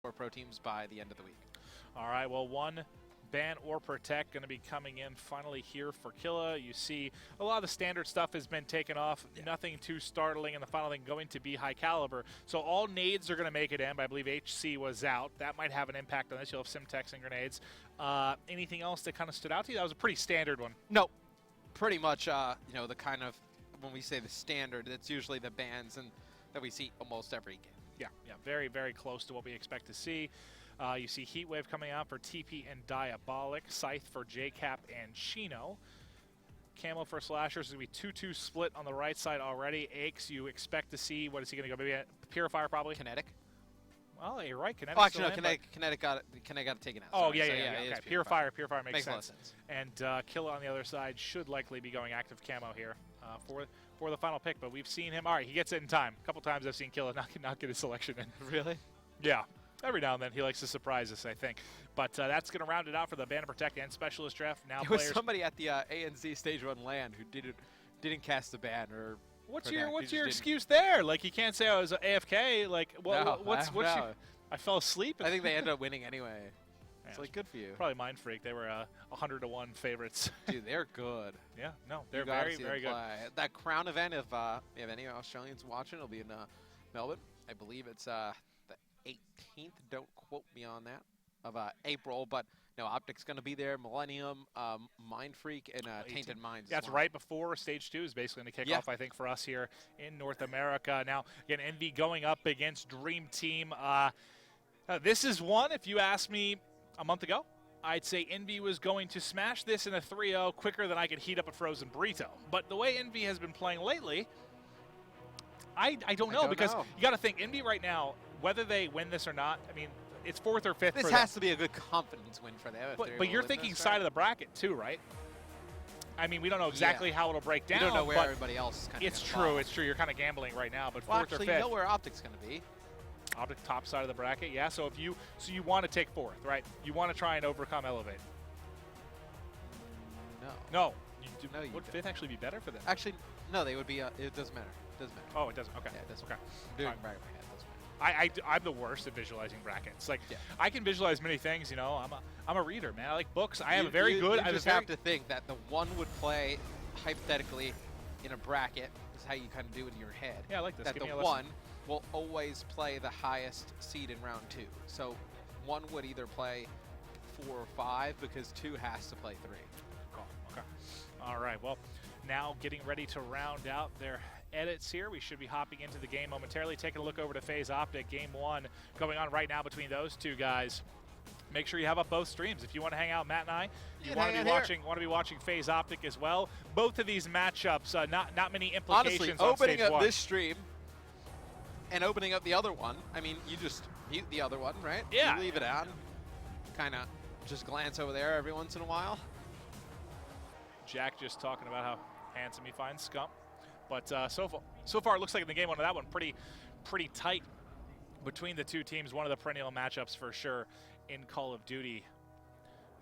for pro teams by the end of the week. All right, well, one ban or protect going to be coming in finally here for Killa. You see a lot of the standard stuff has been taken off. Yeah. Nothing too startling, and the final thing going to be high caliber. So all nades are going to make it in, but I believe HC was out. That might have an impact on this. You'll have Simtex and grenades. Anything else that kind of stood out to you? That was a pretty standard one. No, pretty much, you know, the kind of, when we say the standard, it's usually the bans and that we see almost every game. Yeah, very, very close to what we expect to see. You see Heatwave coming out for TP and Diabolic, Scythe for JCap and Chino. Camo for Slashers is going to be 2-2 split on the right side already. Aches, you expect to see, what is he going to go? Maybe a Purifier probably? Kinetic. Well, you're right. Kinetic. Oh, actually, no, Kinetic got it taken out. Oh, sorry. yeah, so, yeah. Okay. Purifier makes sense. A lot of sense. And Killa on the other side should likely be going active camo here for the final pick. But we've seen him. All right, he gets it in time. A couple times I've seen Killa not get his selection in. Really? Yeah. Every now and then he likes to surprise us, I think. But that's going to round it out for the Ban and Protect and Specialist draft. Now there was somebody at the ANZ Stage 1 LAN who didn't cast the ban or. What's your excuse there? Like, you can't say I was AFK. Like, what's your? I fell asleep. I think they ended up winning anyway. It's like, good for you. Probably Mind Freak. They were 100-1 favorites. Dude, they're good. Yeah, no, they're very, very good. That Crown event, if we have any Australians watching, it'll be in Melbourne. I believe it's the 18th. Don't quote me on that. Of April, but no, Optic's going to be there. Millennium, Mind Freak, and Tainted Minds. Yeah, that's right before Stage 2 is basically going to kick off, I think, for us here in North America. Now, again, Envy going up against Dream Team. This is one, if you asked me a month ago, I'd say Envy was going to smash this in a 3-0 quicker than I could heat up a frozen burrito. But the way Envy has been playing lately, I don't know, because you got to think, Envy right now, whether they win this or not, I mean, it's 4th or 5th. This has to be a good confidence win for them. But you're thinking side of the bracket too, right? I mean, we don't know exactly how it'll break down. We don't know where everybody else is kind of It's true. It's true. You're kind of gambling right now, but 4th or 5th. Actually, you know where Optic's going to be. Optic top side of the bracket, yeah. So if you want to take 4th, right? You want to try and overcome Elevate. No. Would 5th actually be better for them? Actually, no. They would be. It doesn't matter. It doesn't matter. Oh, it doesn't. Okay. Yeah, it doesn't. Okay. I'm doing bracket in my head. I'm the worst at visualizing brackets. Like, I can visualize many things, you know. I'm a reader, man. I like books. I have a very good. You just have to think that the one would play hypothetically in a bracket. Is how you kind of do it in your head. Yeah, I like this. That the one will always play the highest seed in round 2. So one would either play 4 or 5 because 2 has to play 3. Cool. Okay. All right. Well, now getting ready to round out their edits here. We should be hopping into the game momentarily. Taking a look over to FaZe Optic. Game 1 going on right now between those two guys. Make sure you have up both streams if you want to hang out. Matt and I, you want to be watching FaZe Optic as well. Both of these matchups, not many implications. Honestly, on opening stage up 1. this stream and opening up the other one. I mean, you just mute the other one, right? Yeah. You leave it on. Kind of just glance over there every once in a while. Jack just talking about how handsome he finds Scump. But so far, it looks like in the game one of that one, pretty tight between the two teams. One of the perennial matchups for sure in Call of Duty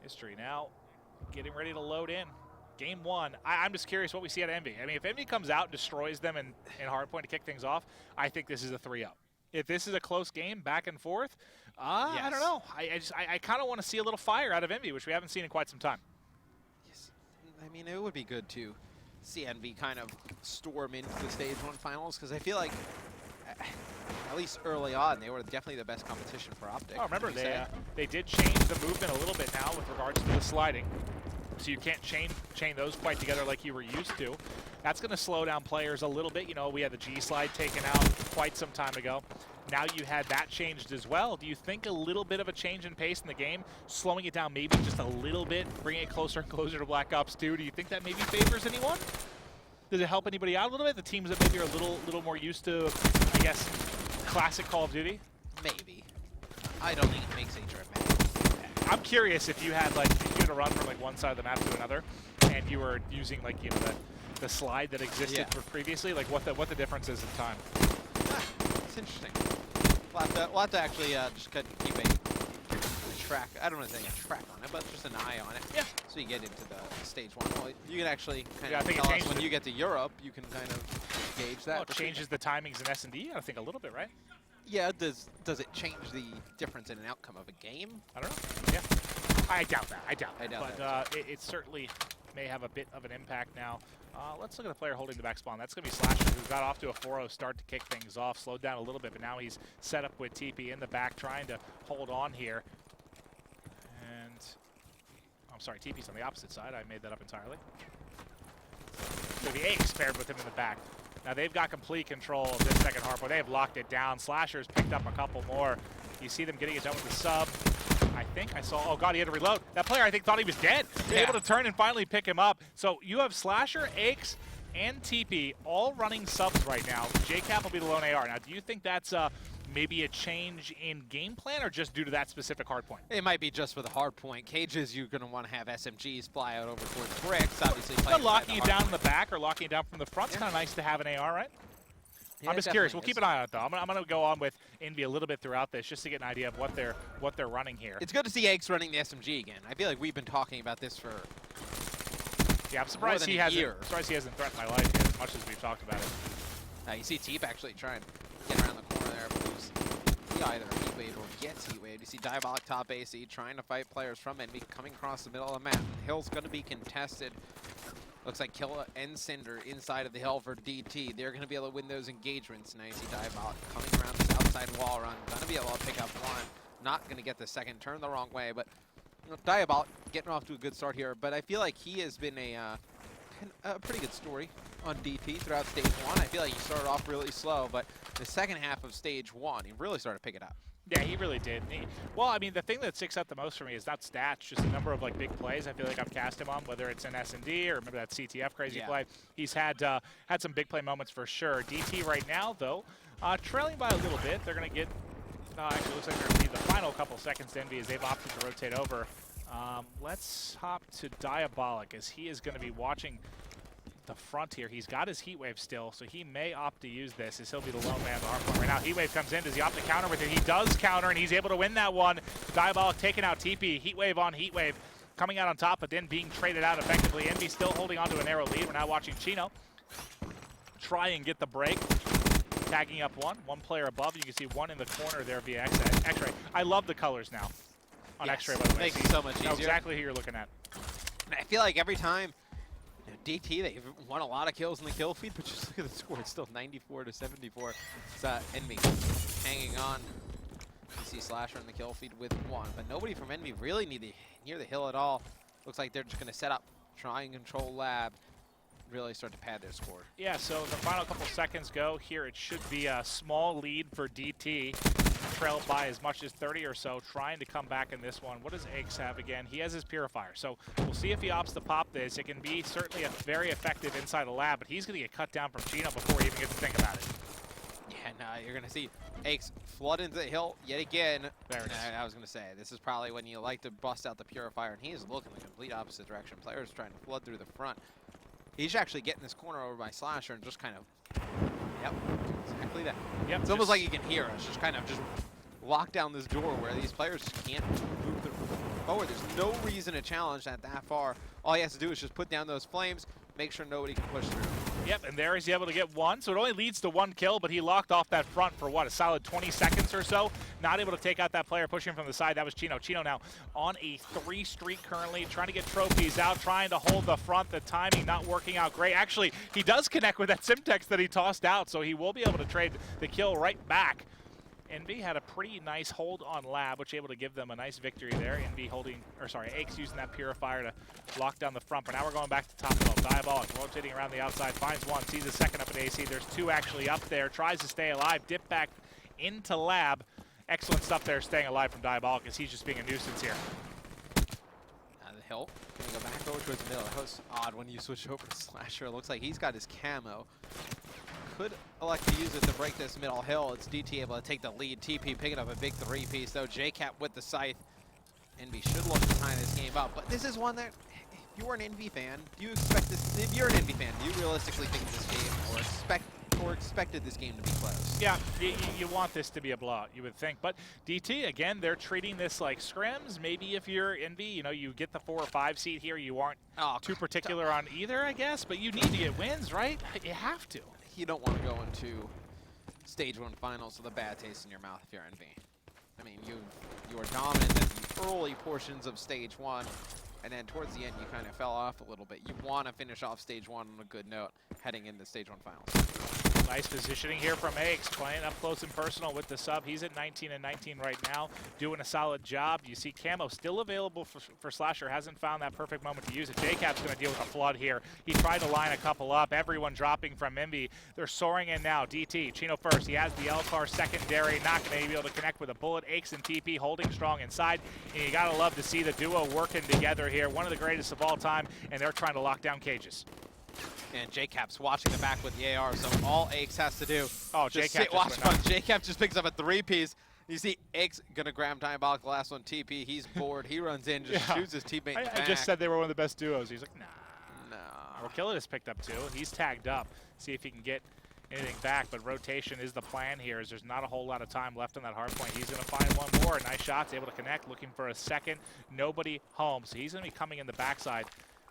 history. Now, getting ready to load in. Game 1. I'm just curious what we see at Envy. I mean, if Envy comes out and destroys them in HARDPOINT to kick things off, I think this is a 3-0. If this is a close game, back and forth, I don't know. I kind of want to see a little fire out of Envy, which we haven't seen in quite some time. Yes, I mean, it would be good to see Envy kind of storm into the Stage 1 finals, because I feel like, at least early on, they were definitely the best competition for Optic. Oh, remember, they did change the movement a little bit now with regards to the sliding. So you can't chain those quite together like you were used to. That's going to slow down players a little bit. You know, we had the G-slide taken out quite some time ago. Now you had that changed as well. Do you think a little bit of a change in pace in the game, slowing it down maybe just a little bit, bringing it closer and closer to Black Ops 2, do you think that maybe favors anyone? Does it help anybody out a little bit? The teams that maybe are a little more used to, I guess, classic Call of Duty? Maybe. I don't think it makes a trip. I'm curious if you had a run from like one side of the map to another, and you were using like, you know, the slide that existed for previously, like what the difference is in time. It's interesting. We'll have to actually just keep a track. I don't want to say a track on it, but just an eye on it. Yeah. So you get into the Stage 1. Well, you can actually kind of I think tell us when you get to Europe, you can kind of gauge that. Well, it changes the timings in S&D, I think, a little bit, right? Yeah, does it change the difference in an outcome of a game? I don't know. Yeah. I doubt that. I doubt that. But it certainly may have a bit of an impact now. Let's look at the player holding the back spawn. That's going to be Slasher, who got off to a 4-0 start to kick things off. Slowed down a little bit, but now he's set up with TP in the back, trying to hold on here. And I'm sorry, TP's on the opposite side. I made that up entirely. So the Ace paired with him in the back. Now they've got complete control of this second hardpoint. They have locked it down. Slasher's picked up a couple more. You see them getting it done with the sub. I think I saw, oh God, he had to reload. That player, I think, thought he was dead. Yeah. Able to turn and finally pick him up. So you have Slasher, Aches, and TP all running subs right now. JCap will be the lone AR. Now, do you think that's maybe a change in game plan or just due to that specific hardpoint? It might be just for the hardpoint. Cages, you're going to want to have SMGs fly out over towards bricks, obviously. But locking it down in the back or locking it down from the front's kind of nice to have an AR, right? Yeah, I'm just curious. We'll keep an eye on it, though. I'm going to go on with Envy a little bit throughout this just to get an idea of what they're running here. It's good to see Eggs running the SMG again. I feel like we've been talking about this for I'm surprised he hasn't threatened my life yet as much as we've talked about it. You see Teep actually trying to get around the corner there, but he either Heatwave or gets Heatwave. You see Diabolic top AC trying to fight players from Envy coming across the middle of the map. Hill's going to be contested. Looks like Killa and Cinder inside of the hill for DT. They're going to be able to win those engagements. Now you see Diabolic coming around this outside wall run. Going to be able to pick up one. Not going to get the second. Turn the wrong way, but you know, Diabolic getting off to a good start here. But I feel like he has been a pretty good story on DT throughout stage one. I feel like he started off really slow, but the second half of stage one, he really started to pick it up. Yeah, he really did. Well, I mean, the thing that sticks out the most for me is not stats, just the number of like big plays I feel like I've cast him on, whether it's in S&D or remember that CTF crazy play. He's had some big play moments for sure. DT right now, though, trailing by a little bit. They're going to get, actually looks like they're going to need the final couple seconds to Envy as they've opted to rotate over. Let's hop to Diabolic as he is going to be watching the front here. He's got his Heatwave still, so he may opt to use this as he'll be the lone man on the hardpoint right now. Heatwave comes in. Does he opt to counter with it? He does counter, and he's able to win that one. Diabolic taking out TP. Heatwave on Heatwave coming out on top, but then being traded out effectively. Envy still holding on to a narrow lead. We're now watching Chino try and get the break. Tagging up one player above. You can see one in the corner there via X-Ray. I love the colors now on X-Ray, by the way. Makes it so much easier. Know exactly who you're looking at. And I feel like every time DT, they've won a lot of kills in the kill feed, but just look at the score. It's still 94 to 74. It's Envy hanging on. You see Slasher in the kill feed with one, but nobody from Envy really near the hill at all. Looks like they're just going to set up, try and control lab, really start to pad their score. Yeah, so the final couple seconds go here. It should be a small lead for DT. Trailed by as much as 30 or so, trying to come back in this one. What does Aches have again? He has his Purifier, so we'll see if he opts to pop this. It can be certainly a very effective inside the lab, but he's going to get cut down from Chino before he even gets to think about it. Yeah, no, you're going to see Aches flood into the hill yet again. There it is. I was going to say, this is probably when you like to bust out the Purifier, and he is looking the complete opposite direction. Players trying to flood through the front. He's actually getting this corner over by Slasher and just kind of, exactly that. Yep, it's almost like he can hear us, just kind of lock down this door where these players can't move forward. There's no reason to challenge that far. All he has to do is just put down those flames, make sure nobody can push through. Yep, and there he's able to get one, so it only leads to one kill, but he locked off that front for, what, a solid 20 seconds or so. Not able to take out that player pushing from the side. That was Chino. Chino now on a 3 streak currently, trying to get trophies out, trying to hold the front. The timing not working out great. Actually, he does connect with that Simtex that he tossed out, so he will be able to trade the kill right back. Envy had a pretty nice hold on lab, which able to give them a nice victory there. Envy holding, or sorry, Aches using that Purifier to lock down the front. But now we're going back to top middle. Diabolic rotating around the outside, finds one, sees a second up at AC. There's two actually up there, tries to stay alive, dip back into lab. Excellent stuff there, staying alive from Diabolic as he's just being a nuisance here. Out of the hill, gonna go back over towards the middle. That was odd when you switch over to Slasher. It looks like he's got his camo. Could elect to use it to break this middle hill. It's DT able to take the lead. TP picking up a big 3-piece though. JCap with the scythe. Envy should look to tie this game up, but this is one that, if you are an Envy fan, do you expect this? If you're an Envy fan, do you realistically think this game or expected this game to be close? Yeah, you want this to be a blowout, you would think. But DT, again, they're treating this like scrims. Maybe if you're Envy, you know, you get the 4 or 5 seed here. You aren't too particular on either, I guess. But you need to get wins, right? You have to. You don't want to go into Stage 1 finals with a bad taste in your mouth if you're Envy. I mean, you were dominant in the early portions of Stage 1, and then towards the end you kind of fell off a little bit. You want to finish off Stage 1 on a good note heading into Stage 1 finals. Nice positioning here from Aches, playing up close and personal with the sub. He's at 19 and 19 right now, doing a solid job. You see Camo still available for Slasher, hasn't found that perfect moment to use it. JCap's going to deal with a flood here. He tried to line a couple up, everyone dropping from Envy. They're soaring in now. DT, Chino first, he has the L-car secondary, not going to be able to connect with a bullet. Aches and TP holding strong inside, and you got to love to see the duo working together here. One of the greatest of all time, and they're trying to lock down cages. And JCap's watching the back with the AR, so all Aches has to do just sit, watch fun. JCap just picks up a 3-piece. You see Aches gonna grab Diabolic last one TP. He's bored. He runs in, just shoots his teammate in the back. I just said they were one of the best duos. He's like, nah. No. Orkilla has picked up 2. He's tagged up. See if he can get anything back, but rotation is the plan here, as there's not a whole lot of time left on that hard point. He's going to find one more. Nice shots, able to connect, looking for a second. Nobody home, so he's going to be coming in the backside.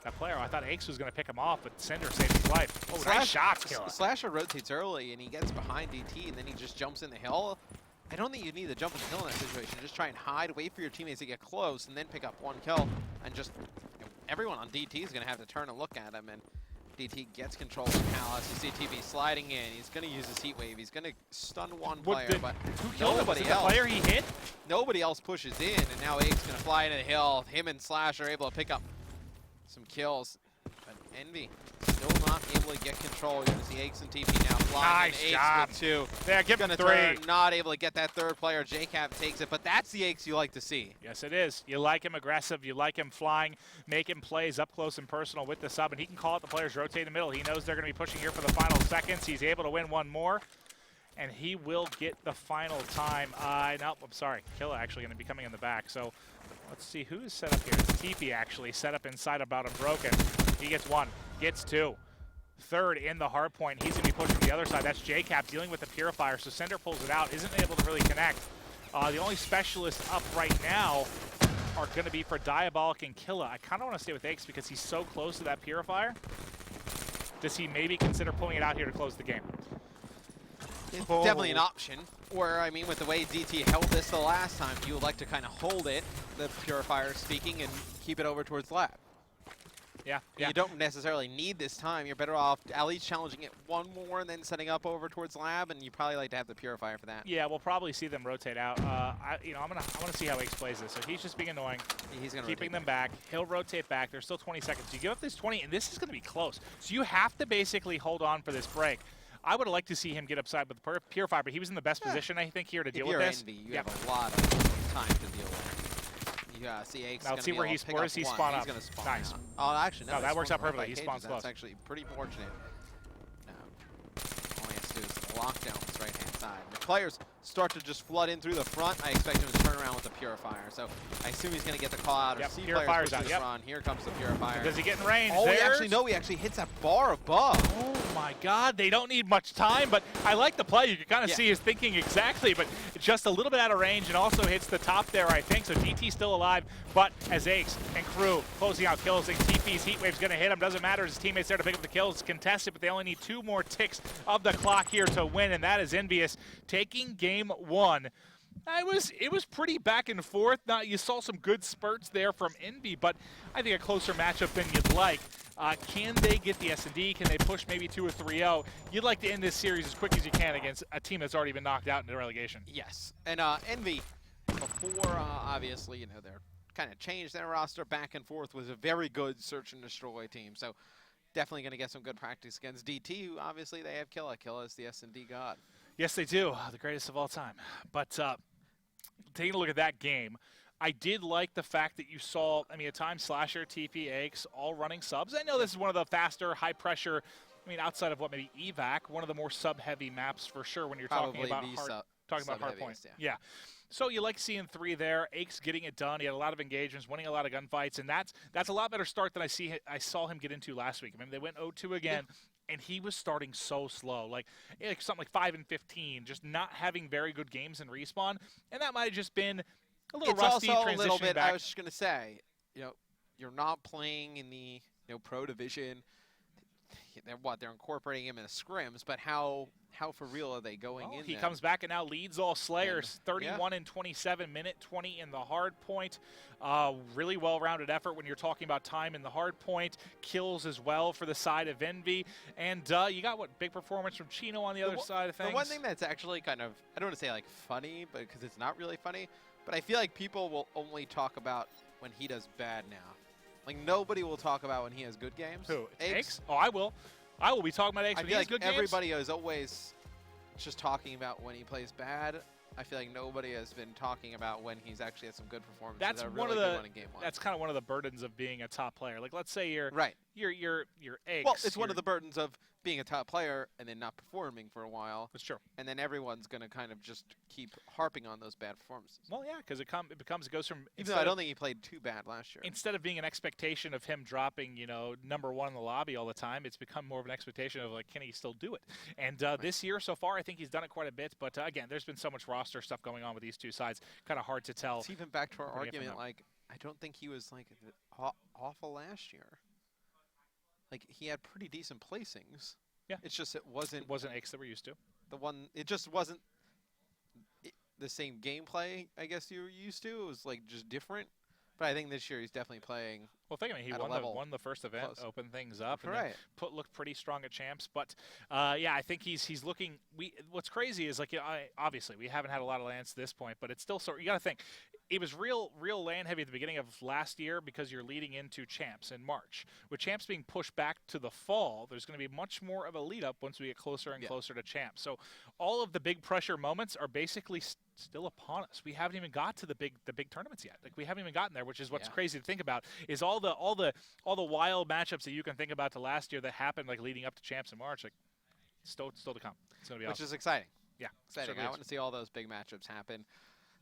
That player, I thought Aches was going to pick him off, but Cinder saved his life. Oh, nice shot, Killer. Slasher rotates early, and he gets behind DT, and then he just jumps in the hill. I don't think you need to jump in the hill in that situation. Just try and hide, wait for your teammates to get close, and then pick up one kill. And just, everyone on DT is going to have to turn and look at him, and DT gets control of Palace. You see TP sliding in. He's going to use his heat wave. He's going to stun one player, but nobody else. The player he hit? Nobody else pushes in, and now Aches going to fly into the hill. Him and Slash are able to pick up some kills, but Envy still not able to get control. You're going to see Aches and TP now flying. Nice job. With 2. Yeah, give him 3. Turn, not able to get that third player. JCap takes it, but that's the Aches you like to see. Yes, it is. You like him aggressive. You like him flying, making plays up close and personal with the sub, and he can call it the players rotate in the middle. He knows they're going to be pushing here for the final seconds. He's able to win one more, and he will get the final time. No, I'm sorry. Killa actually going to be coming in the back, so let's see who is set up here. It's TP actually set up inside about Unbroken. He gets 1, gets 2. Third in the hard point. He's going to be pushing the other side. That's JCap dealing with the Purifier, so Cinder pulls it out. Isn't able to really connect. The only specialists up right now are going to be for Diabolic and Killa. I kind of want to stay with Aches because he's so close to that Purifier. Does he maybe consider pulling it out here to close the game? It's definitely an option. Or, I mean, with the way DT held this the last time, you would like to kind of hold it, the Purifier speaking, and keep it over towards Lab. Yeah. You don't necessarily need this time. You're better off at least challenging it one more and then setting up over towards Lab, and you probably like to have the Purifier for that. Yeah, we'll probably see them rotate out. I want to see how Aches plays this. So he's just being annoying. He's going to keeping them back. He'll rotate back. There's still 20 seconds. You give up this 20, and this is going to be close. So you have to basically hold on for this break. I would have liked to see him get upside with the Purifier, but he was in the best position, I think, here to deal with this. Envy, you have a lot of time to deal with. You see Aches. Now let's see where he's spawn up. He's going to spawn nice. Out. Oh, actually, no, that works out perfectly. He spawns close. That's actually pretty fortunate. All he has to do is lock down this right-hand side. The players start to just flood in through the front. I expect him to turn around with the Purifier. So I assume he's going to get the call out. Yep, See Purifier's out. Run. Here comes the Purifier. Does he get in range? Oh, he actually hits that bar above. Oh my God, they don't need much time, but I like the play. You can kind of see his thinking exactly, but just a little bit out of range and also hits the top there, I think. So DT's still alive, but as Aches and crew closing out kills, and TP's heat wave's going to hit him. Doesn't matter, his teammates there to pick up the kills. It's contested, but they only need 2 more ticks of the clock here to win, and that is EnVyUs taking game 1. It was pretty back and forth. Now, you saw some good spurts there from Envy, but I think a closer matchup than you'd like. Can they get the S&D? Can they push maybe 2 or 3-0? You'd like to end this series as quick as you can against a team that's already been knocked out into relegation. Yes, and Envy, before obviously, they're kind of changed their roster back and forth, was a very good search and destroy team. So definitely going to get some good practice against DT, who obviously they have Killa. Killa is the S&D god. Yes, they do. The greatest of all time. But taking a look at that game, I did like the fact that you saw, at times Slasher, TP, Aches, all running subs. I know this is one of the faster, high-pressure, outside of maybe evac, one of the more sub-heavy maps for sure when you're talking about HARDPOINT. Yeah. So you like seeing 3 there. Aches getting it done. He had a lot of engagements, winning a lot of gunfights, and that's a lot better start than I saw him get into last week. They went 0-2 again. Yeah. And he was starting so slow, like something like 5 and 15, just not having very good games in respawn, and that might have just been a little rusty. It's also a little bit. I was just gonna say, you're not playing in the pro division. they're incorporating him in the scrims, but how for real are they going in? He comes back and now leads all Slayers, 31 and 27, minute 20 in the hard point. Really well-rounded effort when you're talking about time in the hard point. Kills as well for the side of Envy. And you got big performance from Chino on the other side of things. The one thing that's actually kind of, I don't want to say like funny, but because it's not really funny, but I feel like people will only talk about when he does bad now. Like, nobody will talk about when he has good games. Who? Eggs? Oh, I will. I will be talking about Eggs when he has good games. Everybody is always just talking about when he plays bad. I feel like nobody has been talking about when he's actually had some good performances. That's that one really of the. in game one. That's kind of one of the burdens of being a top player. Like, let's say you're right. You're Eggs. Well, it's one of the burdens of being a top player and then not performing for a while. That's true. And then everyone's going to kind of just keep harping on those bad performances. Well, yeah, because it goes from. Even though I don't think he played too bad last year. Instead of being an expectation of him dropping, number one in the lobby all the time, it's become more of an expectation of, like, can he still do it? And right. This year so far, I think he's done it quite a bit. But again, there's been so much roster stuff going on with these two sides. Kind of hard to tell. It's even back to our argument, like, I don't think he was, like, awful last year. Like, he had pretty decent placings. Yeah. It's just it wasn't Eggs that we're used to. It just wasn't the same gameplay, I guess you were used to. It was, like, just different. But I think this year he's definitely playing. Well, he won the first event, opened things up, and right. Looked pretty strong at champs. But yeah, I think he's looking. What's crazy is, like, obviously we haven't had a lot of lands to this point, but it's still you got to think. It was real land heavy at the beginning of last year because you're leading into champs in March. With champs being pushed back to the fall, there's going to be much more of a lead up once we get closer and closer to champs. So all of the big pressure moments are basically still upon us. We haven't even got to the big tournaments yet. Like, we haven't even gotten there, which is what's crazy to think about. Is all the wild matchups that you can think about to last year that happened, like, leading up to champs in March, like, still to come. It's going to be which is exciting. Yeah, exciting. I want to see all those big matchups happen.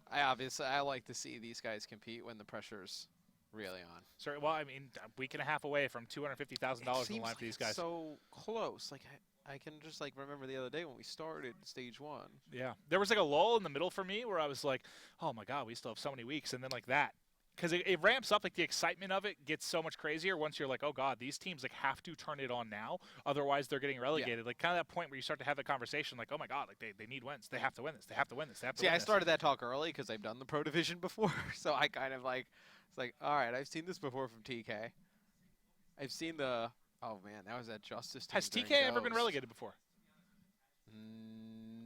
I like to see these guys compete when the pressure's really on. Sorry, well, I mean, a week and a half away from $250,000 in the line for these guys. So close. Like, I can just, like, remember the other day when we started stage one. Yeah, there was, like, a lull in the middle for me where I was like, oh my God, we still have so many weeks, and then, like, that. Because it ramps up, like, the excitement of it gets so much crazier once you're like, oh God, these teams, like, have to turn it on now, otherwise they're getting relegated. Like, kind of that point where you start to have the conversation, like, oh my God, like, they need wins, they have to win this, they have to win this, they have to win this. I started that talk early because I've done the Pro Division before, so I kind of, like, it's like, all right, I've seen this before from TK. I've seen oh man, that was that Justice team. Has TK ever been relegated before?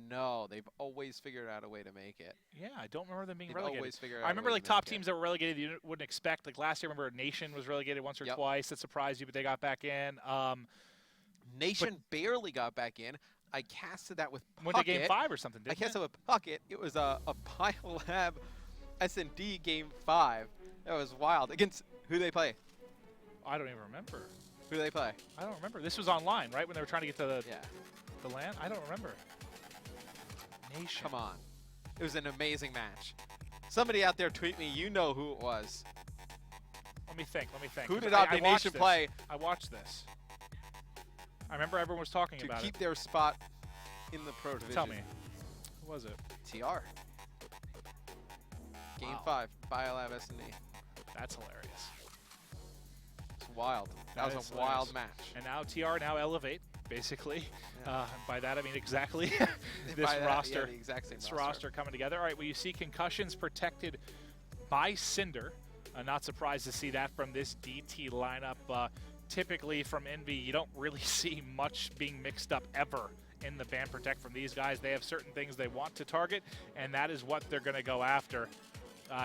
No, they've always figured out a way to make it. Yeah, I don't remember them being they've relegated. Always figured out I remember, like, top teams that were relegated you wouldn't expect. Like, last year, I remember Nation was relegated once or twice. That surprised you, but they got back in. Nation barely got back in. I casted that with Puckett. Went to Game 5 or something, didn't I casted with Puckett. It was a Biolab S&D Game 5. That was wild. Against who they play? I don't even remember. Who they play? I don't remember. This was online, right, when they were trying to get to the LAN? I don't remember. Nation. Come on. It was an amazing match. Somebody out there tweet me, you know who it was. Let me think. Who did Nation play? I watched this. I remember everyone was talking about it. To keep their spot in the Pro Division. Tell me. Who was it? TR. Game 5, Biolab S&D. That's hilarious. It's wild. That was a wild match. And now TR Elevate, basically. Yeah. By that I mean exactly this roster. The exact same roster coming together. All right, well, you see Concussions protected by Cinder. Not surprised to see that from this DT lineup. Typically from Envy, you don't really see much being mixed up ever in the ban protect from these guys. They have certain things they want to target, and that is what they're going to go after.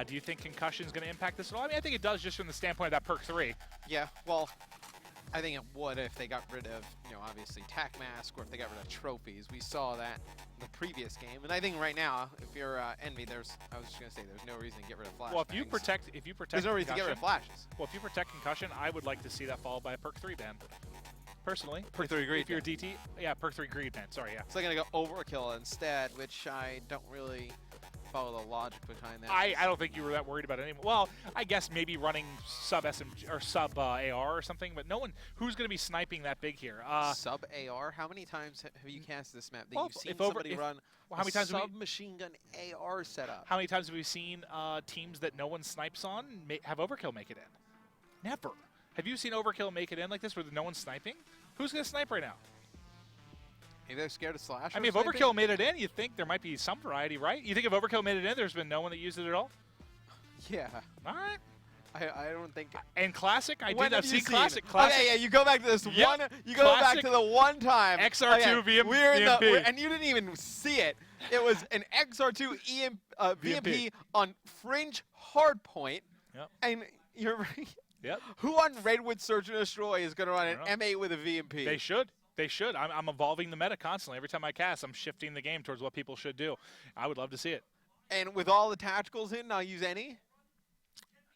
Do you think Concussion is going to impact this at all? I mean, I think it does just from the standpoint of that perk 3. Yeah, well, I think it would if they got rid of, obviously TAC Mask, or if they got rid of trophies. We saw that in the previous game, and I think right now, if you're Envy, I was just gonna say, there's no reason to get rid of flash. Well, if you protect, there's no reason to get rid of flashes. Well, if you protect Concussion, I would like to see that followed by a perk 3 ban. Personally, perk 3 greed. If you're DT, yeah, perk 3 greed ban. Sorry, yeah. So they're gonna go overkill instead, which I don't really follow the logic behind that. I don't think you were that worried about it anymore. Well, I guess maybe running sub SMG or sub AR or something, but no one who's going to be sniping that big here. Sub AR? How many times have you cast this map that you've seen somebody run how many times submachine gun AR setup? How many times have we seen teams that no one snipes on have Overkill make it in? Never. Have you seen Overkill make it in like this where no one's sniping? Who's going to snipe right now? Maybe they're scared of Slash. I mean, if Overkill made it in, you'd think there might be some variety, right? You think if Overkill made it in, there's been no one that used it at all? Yeah. All right. I don't think. And Classic? I've seen Classic. Okay, yeah, you go back to this one. You go back to the one time. XR2 VMP. And you didn't even see it. It was an XR2 VMP on Fringe Hardpoint. Yep. And you're right. Yep. Who on Redwood Search and Destroy is going to run an M8 with a VMP? They should. They should. I'm evolving the meta constantly. Every time I cast, I'm shifting the game towards what people should do. I would love to see it. And with all the tacticals in, not use any?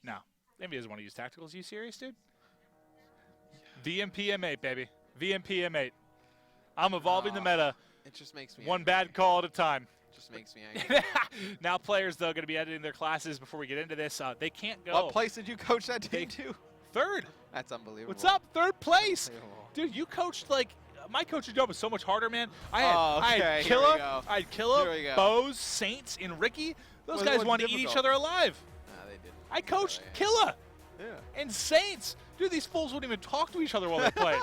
No. Maybe doesn't want to use tacticals. Are you serious, dude? VMP M8, baby. VMP M8. I'm evolving the meta. It just makes me one angry. bad call at a time. Just makes me angry. Now players, though, going to be editing their classes before we get into this. They can't go. What place did you coach that team to? Third. That's unbelievable. What's up? Third place. Dude, you coached like my coaching job was so much harder, man. I had Killa, Bose, Saints, and Ricky. Those guys want to eat each other alive. Nah, they didn't. I coached Killa Yeah. and Saints. Dude, these fools wouldn't even talk to each other while they played.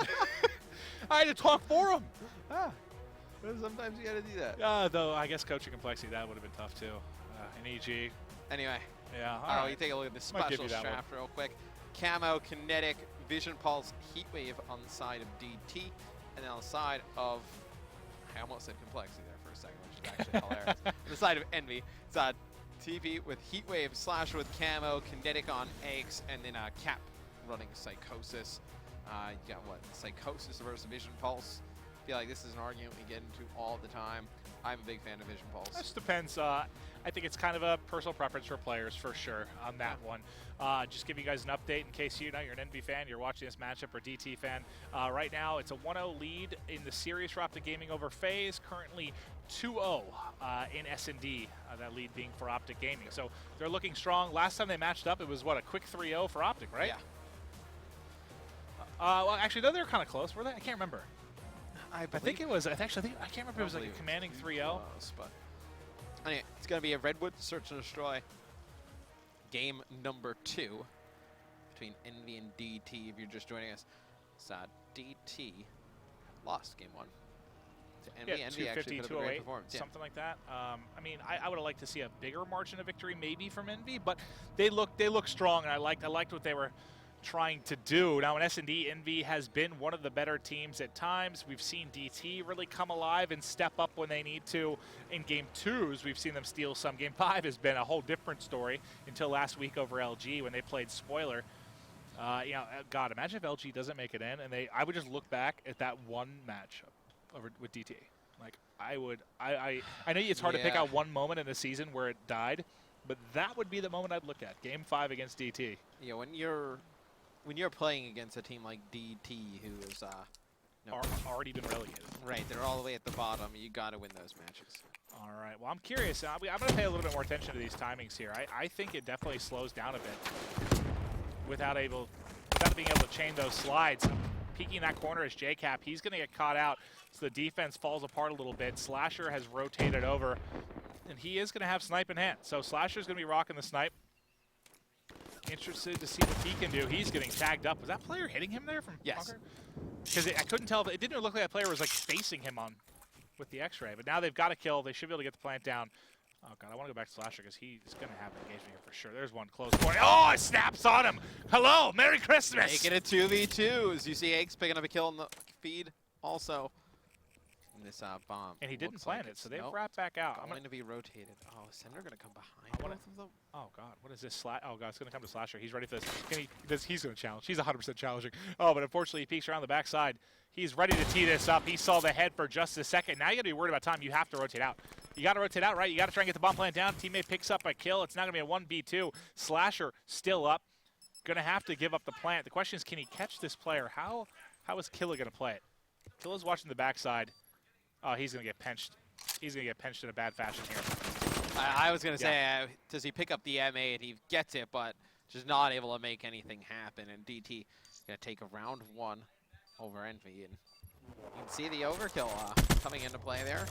I had to talk for them. Ah. Sometimes you got to do that. Though I guess coaching complexity, that would have been tough too. In EG. Anyway. Yeah. All right. You take a look at the special draft real quick. Camo, Kinetic, Vision Pulse, Heat Wave on the side of DT, and then on the side of, I almost said complexity there for a second, which is actually hilarious. On the side of Envy, it's TP with Heat Wave, Slash with Camo, Kinetic on X, and then Cap running Psychosis. You got what? Psychosis versus Vision Pulse. I feel like this is an argument we get into all the time. I'm a big fan of Vision Pulse. This depends. I think it's kind of a personal preference for players, for sure, on that one. Just give you guys an update in case you're an Envy fan, you're watching this matchup, or DT fan. Right now, it's a 1-0 lead in the series for Optic Gaming over FaZe. Currently 2-0 in S&D, that lead being for Optic Gaming. So they're looking strong. Last time they matched up, it was, what, a quick 3-0 for Optic, right? Yeah. Well, actually, no, they were kind of close, were they? I can't remember. I think it was. I can't remember. It was like a commanding 3-0. But anyway, it's going to be a Redwood Search and Destroy game number 2 between Envy and DT. If you're just joining us, it's DT lost game 1 to Envy. Yeah, Envy actually put up a great performance. Something like that. I mean, I would have liked to see a bigger margin of victory maybe from Envy, but they look strong, and I liked what they were trying to do. Now in S&D, Envy has been one of the better teams at times. We've seen DT really come alive and step up when they need to. In Game 2s, we've seen them steal some. Game 5 has been a whole different story until last week over LG when they played Spoiler. God, imagine if LG doesn't make it in, and I would just look back at that one matchup over with DT. Like I know it's hard to pick out one moment in the season where it died, but that would be the moment I'd look at. Game 5 against DT. Yeah, when you're playing against a team like DT, who is already been relegated. Right, they're all the way at the bottom. You got to win those matches. All right. Well, I'm curious. I'm going to pay a little bit more attention to these timings here. I think it definitely slows down a bit without being able to chain those slides. Peeking that corner is JCap. He's going to get caught out, so the defense falls apart a little bit. Slasher has rotated over, and he is going to have snipe in hand. So Slasher's going to be rocking the snipe. Interested to see what he can do. He's getting tagged up. Was that player hitting him there from Yes. Because I couldn't tell. It didn't look like that player was like facing him with the X-ray. But now they've got a kill. They should be able to get the plant down. Oh, God, I want to go back to Slasher because he's going to have an engagement here for sure. There's one close point. Oh, it snaps on him. Hello, Merry Christmas. Making it 2v2 as you see Aches picking up a kill in the feed also. In this bomb. And he didn't plant it, so they've wrapped back out. I'm going to be rotated. Oh, is Sender going to come behind both of them? Oh, God. What is this? Oh, God. It's going to come to Slasher. He's ready for this. He's going to challenge. He's 100% challenging. Oh, but unfortunately, he peeks around the backside. He's ready to tee this up. He saw the head for just a second. Now you got to be worried about time. You have to rotate out. You got to rotate out, right? You got to try and get the bomb plant down. Teammate picks up a kill. It's not going to be a 1v2. Slasher still up. Going to have to give up the plant. The question is, can he catch this player? How is Killa going to play it? Killa's watching the backside. Oh, he's going to get pinched. He's going to get pinched in a bad fashion here. I was going to say, does he pick up the M8? He gets it, but just not able to make anything happen. And DT is going to take a round 1 over Envy. And You can see the overkill coming into play there.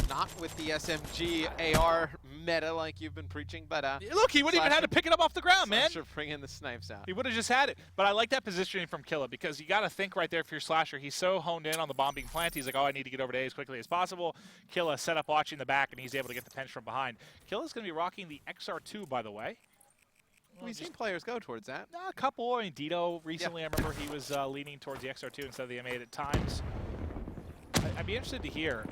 Not with the SMG AR meta like you've been preaching, but look, he wouldn't even have to pick it up off the ground, man. Slasher bringing the snipes out. He would have just had it. But I like that positioning from Killa because you got to think right there for your Slasher. He's so honed in on the bomb being planted. He's like, oh, I need to get over to A as quickly as possible. Killa set up watching the back, and he's able to get the pinch from behind. Killa's going to be rocking the XR2, by the way. We've seen players go towards that. A couple. I mean, Dito recently, I remember he was leaning towards the XR2 instead of the M8 at times. I'd be interested to hear.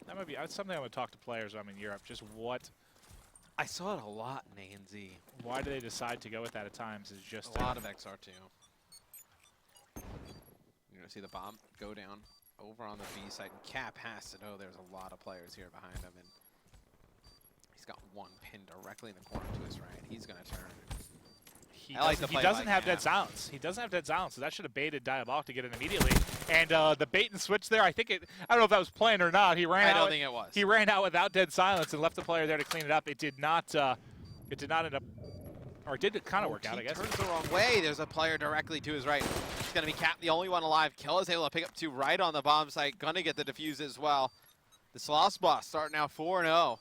That might be something I would talk to players when I'm in Europe. Just what. I saw it a lot in ANZ. Why do they decide to go with that at times? Is just a lot of XR2. You're going to see the bomb go down over on the B side. And Cap has to know there's a lot of players here behind him. And he's got one pinned directly in the corner to his right. He's going to turn. He doesn't have dead silence. He doesn't have dead silence, so that should have baited Diabolic to get in immediately. And the bait and switch there, I don't know if that was planned or not. He ran out. I don't think it was. He ran out without dead silence and left the player there to clean it up. It did not end up, or it did kind of work out, I guess. He turns the wrong way. There's a player directly to his right. It's going to be Cap, the only one alive. Killa's able to pick up 2 right on the bomb site. Going to get the defuse as well. The Sloss Boss starting out 4-0.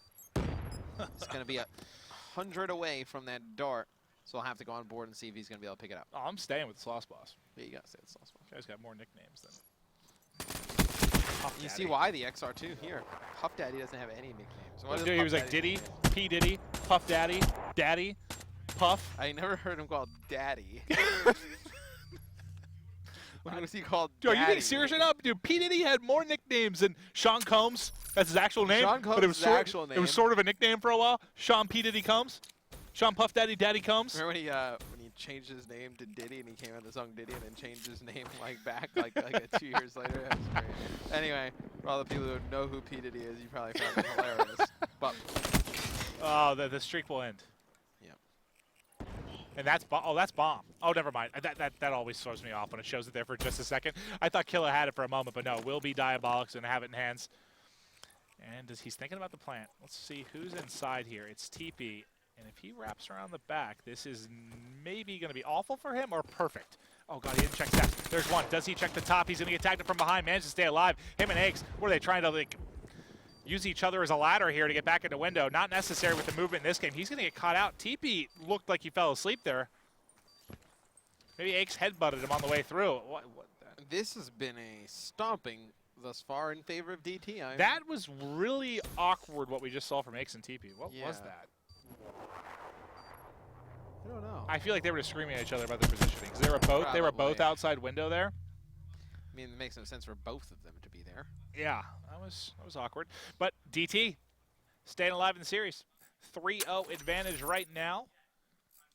It's going to be 100 away from that dart. So we'll have to go on board and see if he's going to be able to pick it up. Oh, I'm staying with the Sloss Boss. Yeah, you got to stay with the Sloss Boss. You guys got more nicknames than You see why the XR2 here. Puff Daddy doesn't have any nicknames. What he was like Diddy, P. Diddy, Puff Daddy, Daddy, Puff. I never heard him called Daddy. When was he called Dude, Daddy? are you being serious right now? Dude, P. Diddy had more nicknames than Sean Combs. That's his actual name. Sean Combs but it was is his actual name. It was sort of a nickname for a while. Sean P. Diddy Combs. Sean Puff Daddy Daddy Combs. Remember when he changed his name to Diddy and he came out the song Diddy and then changed his name back 2 years later? That was great. Anyway, for all the people who know who P. Diddy is, you probably found it hilarious. But oh, the streak will end. Yeah. And that's bomb. Oh, never mind. That always throws me off when it shows it there for just a second. I thought Killa had it for a moment, but no, will be Diabolic's and have it in hands. And he's thinking about the plant. Let's see who's inside here. It's TP. And if he wraps around the back, this is maybe going to be awful for him or perfect. Oh, God, he didn't check that. There's one. Does he check the top? He's going to get tagged from behind. Manages to stay alive. Him and Eggs, what are they trying to, use each other as a ladder here to get back into window? Not necessary with the movement in this game. He's going to get caught out. TP looked like he fell asleep there. Maybe Eggs headbutted him on the way through. This has been a stomping thus far in favor of DT. That was really awkward what we just saw from Eggs and TP. What was that? I don't know. I feel like they were just screaming at each other about their positioning. They were both outside window there. I mean, it makes no sense for both of them to be there. Yeah, that was awkward. But DT staying alive in the series. 3-0 advantage right now.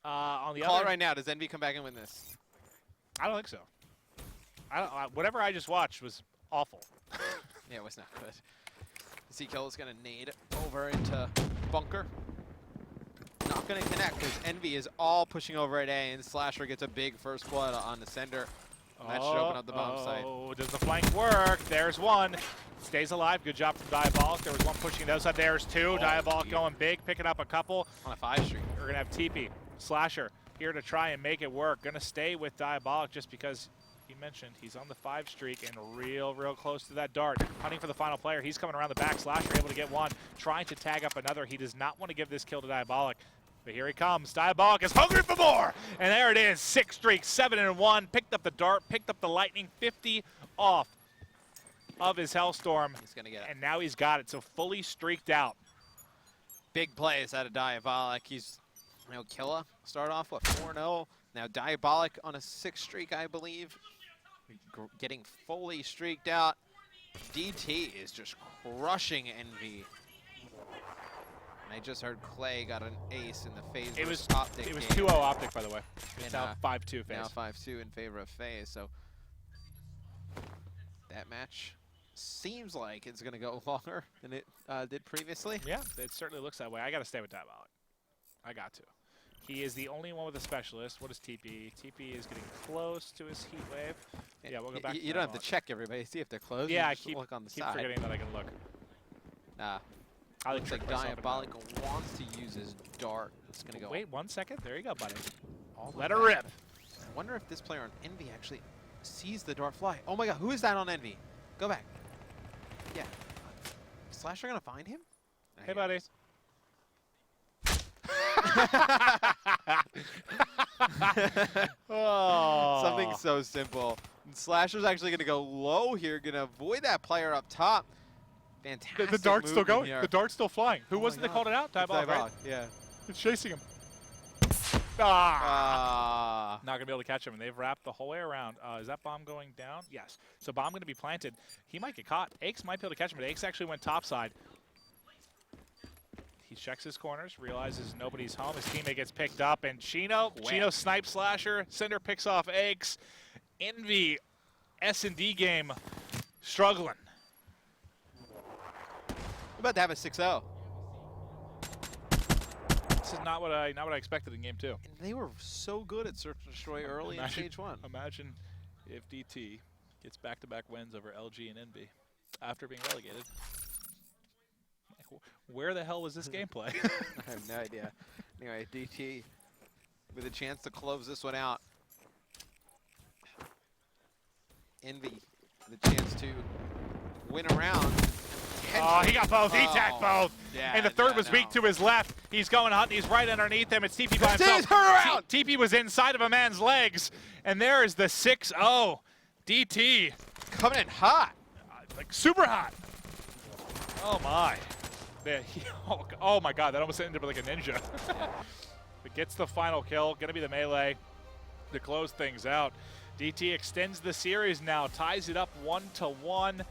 On the Call other it right now. Does Envy come back and win this? I don't think so. Whatever I just watched was awful. Yeah, it was not good. Z-Kill is going to nade over into bunker. Not going to connect because Envy is all pushing over at A, and Slasher gets a big first blood on the sender. That should open up the bomb site. Oh, does the flank work? There's one. Stays alive. Good job from Diabolic. There was one pushing the other side. There's two. Diabolic going big, picking up a couple. On a 5 streak. We're going to have TP. Slasher here to try and make it work. Going to stay with Diabolic just because he mentioned he's on the 5 streak and real close to that dart. Hunting for the final player. He's coming around the back. Slasher able to get one. Trying to tag up another. He does not want to give this kill to Diabolic. But here he comes. Diabolic is hungry for more. And there it is. 6 streaks, 7-1. Picked up the dart, picked up the lightning. 50 off of his Hellstorm. He's going to get it. And now he's got it. So fully streaked out. Big plays out of Diabolic. He's, Killa start off with 4-0. Now Diabolic on a 6 streak, I believe. Getting fully streaked out. DT is just crushing Envy. And I just heard Clay got an ace in the FaZe. It was Optic 2-0 Optic, by the way. It's now 5-2 FaZe. Now 5-2 in favor of FaZe. So that match seems like it's going to go longer than it did previously. Yeah, it certainly looks that way. I got to stay with Diabolic. I got to. He is the only one with a specialist. What is TP? TP is getting close to his heat wave. Yeah, we'll go back. You don't have to check everybody, see if they're close. Yeah, I look on the keep side. forgetting that I can look. Looks like Diabolic wants to use his dart. It's going to go. Wait 1 second. There you go, buddy. Let her rip. I wonder if this player on Envy actually sees the dart fly. Oh my God, who is that on Envy? Go back. Yeah. Slasher gonna find him? Hey, buddy. Oh. Something so simple. And Slasher's actually gonna go low here, gonna avoid that player up top. Fantastic. The dart's still going. Here. The dart's still flying. Who Oh was it my that called it out? It's Diabolic, right? Yeah. It's chasing him. Not going to be able to catch him, and they've wrapped the whole way around. Is that bomb going down? Yes. So bomb going to be planted. He might get caught. Aches might be able to catch him, but Aches actually went topside. He checks his corners, realizes nobody's home. His teammate gets picked up, and Chino snipes Slasher. Cinder picks off Aches. Envy S&D game struggling. We're about to have a 6-0. This is not what I expected in game 2. And they were so good at search and destroy early in stage 1. Imagine if DT gets back-to-back wins over LG and Envy after being relegated. Like, where the hell was this gameplay? I have no idea. Anyway, DT with a chance to close this one out. Envy with a chance to win a round. Oh, he got both. He tagged both. Yeah, and the third was weak to his left. He's going hunt. He's right underneath him. It's TP by himself. Turn around. TP was inside of a man's legs. And there is the 6-0. DT. Coming in hot. Like super hot. Oh, my. Oh, my God. That almost ended up like a ninja. It gets the final kill. Going to be the melee to close things out. DT extends the series now. Ties it up 1-1.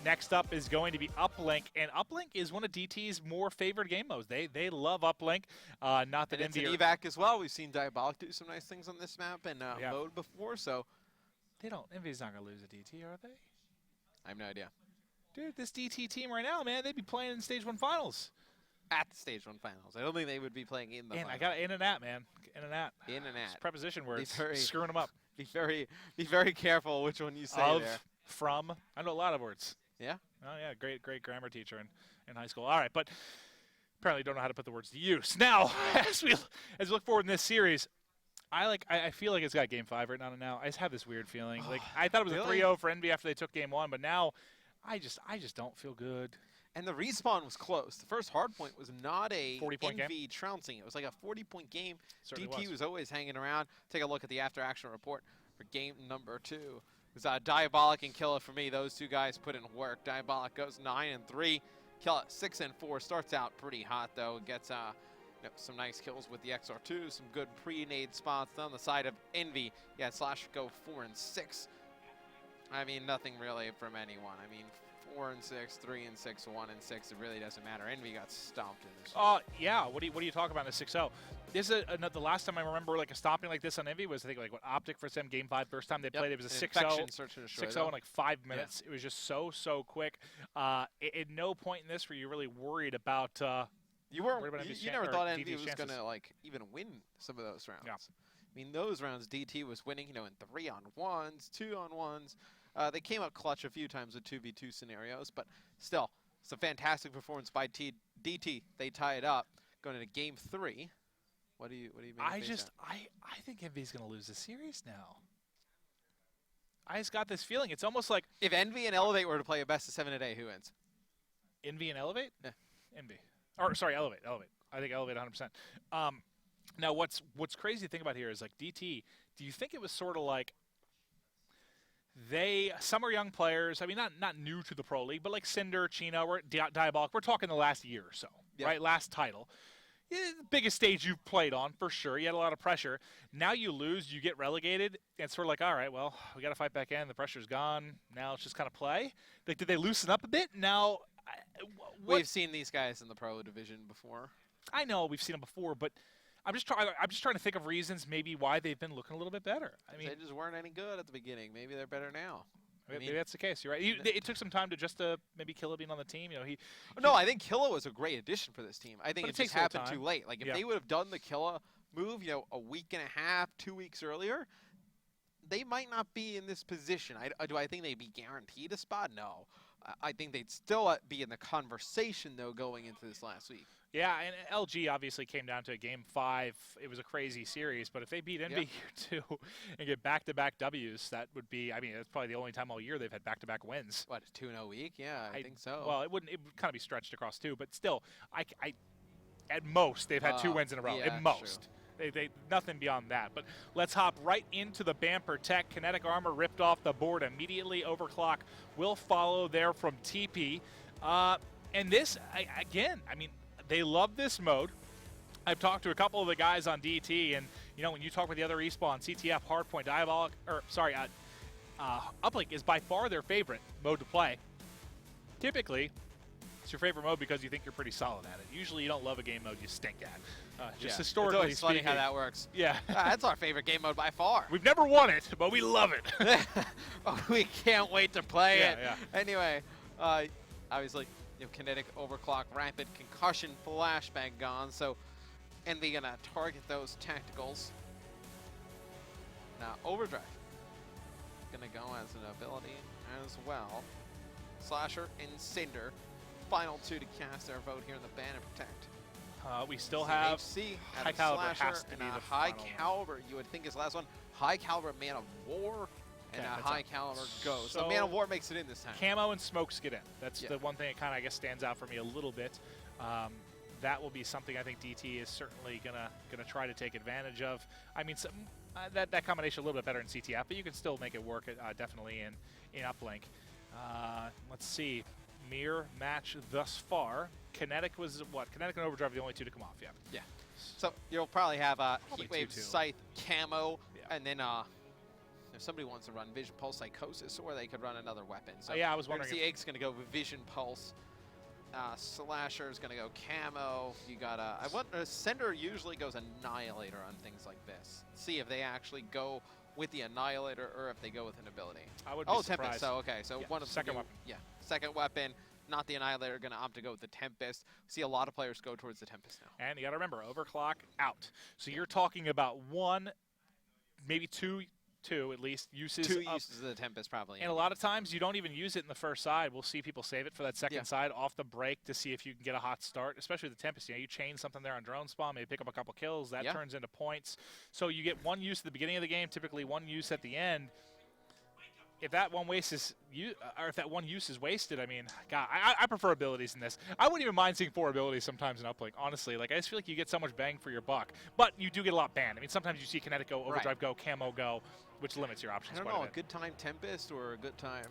Next up is going to be UPLINK, and UPLINK is one of DT's more favored game modes. They love UPLINK. Not that it's an Envy evac as well. We've seen Diabolic do some nice things on this map and Yeah. mode before, so they don't. Envy's not gonna lose a DT, are they? I have no idea. Dude, this DT team right now, man, they'd be playing in Stage 1 finals. At the Stage 1 finals, I don't think they would be playing in the. And finals. I got in and at, man, in and at. In and It's at. preposition words, very- screwing them up. Be very careful which one you say Of, there. from, I know a lot of words. Yeah. Oh yeah, great grammar teacher in high school. All right, but apparently don't know how to put the words to use. Now, as we look forward in this series, I feel like it's got game 5 right now. I just have this weird feeling. Like I thought it was Really? a 3-0 for Envy after they took game 1, but now I just don't feel good. And the respawn was close. The first hardpoint was not a 40-point game? Envy trouncing. It was like a 40-point game. Certainly DT was. was always hanging around. Take a look at the after-action report for game number 2. It was Diabolic and Killa for me. Those two guys put in work. Diabolic goes 9-3. Killa 6-4. Starts out pretty hot though. Gets some nice kills with the XR2. Some good pre-nade spots on the side of Envy. Yeah, Slash go 4-6. I mean, nothing really from anyone. I mean, 4-6, 3-6, 1-6. It really doesn't matter. Envy got stomped in this. Yeah. What do you talk about in the 6-0? This is the last time I remember like a stopping like this on Envy was I think like what Optic for them game 5 first time they played it was a 6-0. 6-0 in like 5 minutes. Yeah. It was just so quick. At no point in this were you really worried about. You never thought Envy was going to like even win some of those rounds. Yeah. I mean, those rounds DT was winning, in 3-on-1s, 2-on-1s. They came up clutch a few times with 2v2 scenarios, but still, it's a fantastic performance by DT. They tie it up, going into game 3. What do you mean? I think Envy's going to lose the series now. I just got this feeling. It's almost like if Envy and Elevate were to play a best of 7 today, who wins? Envy and Elevate? Yeah. Envy. Or sorry, Elevate. I think Elevate 100%. Now what's crazy to think about here is like DT, do you think it was sort of like some are young players, I mean not new to the Pro League, but like Cinder, Chino, or Diabolic, we're talking the last year or so, yep. Right? Last title. Yeah, the biggest stage you've played on, for sure. You had a lot of pressure. Now you lose, you get relegated, and it's sort of like, all right, well, we got to fight back in. The pressure's gone. Now it's just kind of play. Like, did they loosen up a bit? Now, we've seen these guys in the Pro Division before. I know we've seen them before, but I'm just trying to think of reasons maybe why they've been looking a little bit better. I mean, they just weren't any good at the beginning. Maybe they're better now. Maybe that's the case. You're right. It took some time to just maybe Killa being on the team. No, I think Killa was a great addition for this team. I think it just happened too late. Like if they would have done the Killa move, a week and a half, 2 weeks earlier, they might not be in this position. Do I think they'd be guaranteed a spot? No. I think they'd still be in the conversation though going into this last week. Yeah, and LG obviously came down to a Game 5. It was a crazy series, but if they beat EnVy here too and get back-to-back Ws, that would be, I mean, that's probably the only time all year they've had back-to-back wins. What, a 2-0 week? Yeah, I think so. Well, it would kind of be stretched across two, but still, at most, they've had 2 wins in a row. Yeah, at most. They nothing beyond that. But let's hop right into the Bamper Tech. Kinetic Armor ripped off the board immediately. Overclock will follow there from TP. And this, again, I mean, they love this mode. I've talked to a couple of the guys on DT, and you know, when you talk with the other respawn, CTF, Hardpoint, Uplink is by far their favorite mode to play. Typically, it's your favorite mode because you think you're pretty solid at it. Usually, you don't love a game mode you stink at. Just historically it's funny how that works. Yeah, that's our favorite game mode by far. We've never won it, but we love it. Oh, we can't wait to play it. Yeah. Anyway, obviously, you know, kinetic overclock, rapid concussion, flashbang gone. So, EnVy gonna target those tacticals. Now, overdrive gonna go as an ability as well. Slasher and Cinder, final 2 to cast their vote here in the ban and protect. We still have HC, high caliber Slasher, has to and be a the high final caliber. You would think is the last one. High caliber Man of War. And Okay, a high caliber goes. So Man of War makes it in this time. Camo and smokes get in. That's the one thing that kind of, I guess, stands out for me a little bit. That will be something I think DT is certainly gonna try to take advantage of. I mean, that combination a little bit better in CTF, but you can still make it work definitely in Uplink. Let's see, mirror match thus far. Kinetic was what? Kinetic and Overdrive are the only 2 to come off. Yeah. So you'll probably have Probably Heatwave, 2-2. Scythe, Camo, and then if somebody wants to run Vision Pulse, Psychosis, or they could run another weapon. So yeah, I was wondering. The Egg's going to go with Vision Pulse. Slasher's going to go Camo. You got Sender usually goes Annihilator on things like this. See if they actually go with the Annihilator or if they go with an ability. I would be surprised. Tempest. So okay, so Yeah, one of second weapon. Yeah, second weapon. Not the Annihilator, going to opt to go with the Tempest. See a lot of players go towards the Tempest now. And you got to remember, overclock out. So you're talking about 1, maybe 2 at least uses. 2 uses of the Tempest probably. And a lot of times you don't even use it in the first side. We'll see people save it for that second side off the break to see if you can get a hot start, especially with the Tempest. You know, you chain something there on drone spawn, maybe pick up a couple kills. That turns into points. So you get 1 use at the beginning of the game, typically 1 use at the end. If that one use is wasted, I mean, God, I prefer abilities in this. I wouldn't even mind seeing 4 abilities sometimes in Uplink, honestly. Like, I just feel like you get so much bang for your buck. But you do get a lot banned. I mean, sometimes you see Kinetic go, Overdrive go, Camo go, which limits your options I don't quite know, a bit. a good time Tempest or a good time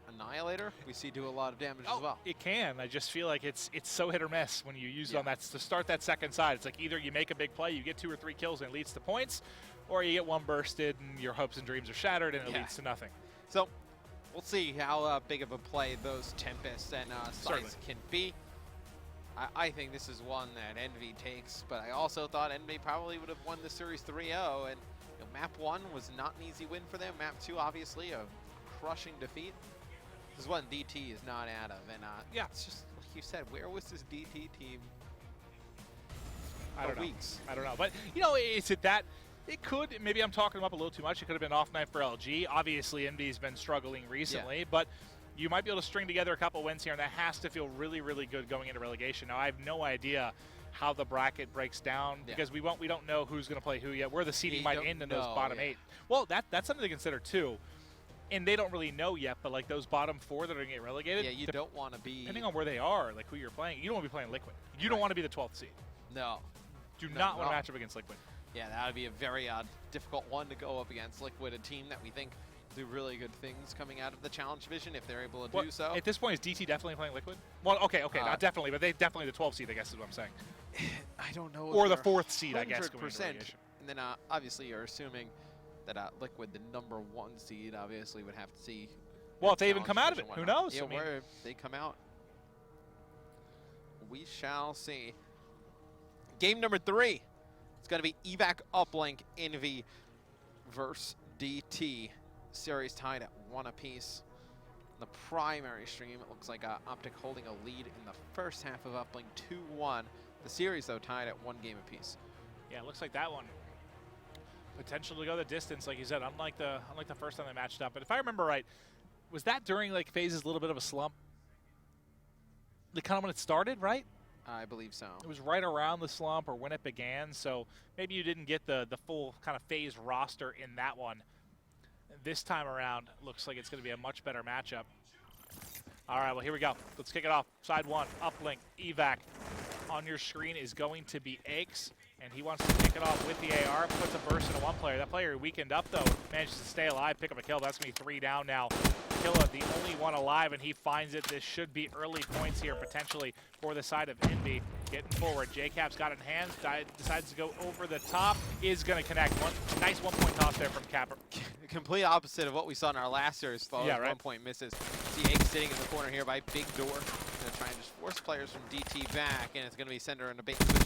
Annihilator, we see do a lot of damage as well. It can. I just feel like it's so hit or miss when you use it on that to start that second side. It's like either you make a big play, you get 2 or 3 kills and it leads to points, or you get 1 bursted and your hopes and dreams are shattered and it leads to nothing. So we'll see how big of a play those Tempests and Scythes can be. I think this is one that EnVy takes, but I also thought EnVy probably would have won the series 3-0, and Map 1 was not an easy win for them. Map 2, obviously, a crushing defeat. This is one DT is not out of, and it's just like you said, where was this DT team for weeks? I don't know, but you know, is it that? It could. Maybe I'm talking them up a little too much. It could have been off night for LG. Obviously, EnVy's been struggling recently, but you might be able to string together a couple wins here, and that has to feel really, really good going into relegation. Now, I have no idea how the bracket breaks down because we don't know who's going to play who yet. Where the seeding might end in those bottom 8. Well, that's something to consider too. And they don't really know yet, but like those bottom 4 that are going to get relegated. Yeah, you don't want to be. Depending on where they are, like who you're playing, you don't want to be playing Liquid. You don't want to be the 12th seed. No. Do not want to match up against Liquid. Yeah, that would be a very difficult one to go up against. Liquid, a team that we think do really good things coming out of the Challenge Division if they're able to do so. At this point, is DT definitely playing Liquid? Well, okay, not definitely, but they definitely the 12th seed, I guess is what I'm saying. I don't know. Or the 4th seed, I guess. 100%. And then obviously you're assuming that Liquid, the number 1 seed, obviously would have to see. Well, if they even come out of it, who knows? Yeah, where they come out, we shall see. Game number 3. It's going to be evac Uplink EnVy versus DT. Series tied at 1 apiece. The primary stream, it looks like Optic holding a lead in the first half of Uplink, 2-1. The series, though, tied at 1 game apiece. Yeah, it looks like that one potential to go the distance, like you said, unlike the first time they matched up. But if I remember right, was that during like FaZe's little bit of a slump? Like kind of when it started, right? I believe so. It was right around the slump or when it began, so maybe you didn't get the full kind of phase roster in that one. This time around, looks like it's going to be a much better matchup. All right, well, here we go. Let's kick it off. Side one, uplink, evac. On your screen is going to be Aches, and he wants to kick it off with the AR, puts a burst into one player. That player weakened up, though, manages to stay alive, pick up a kill. That's going to be 3 down now. Killa, the only one alive, and he finds it. This should be early points here, potentially, for the side of EnVy. Getting forward. JCap's got it in hand, decides to go over the top, is going to connect. Nice 1-point toss there from Capper. Complete opposite of what we saw in our last series. Yeah, right. 1-point misses. See Aches sitting in the corner here by Big Door. Gonna try and just force players from DT back, and it's gonna be Sender and a bait switch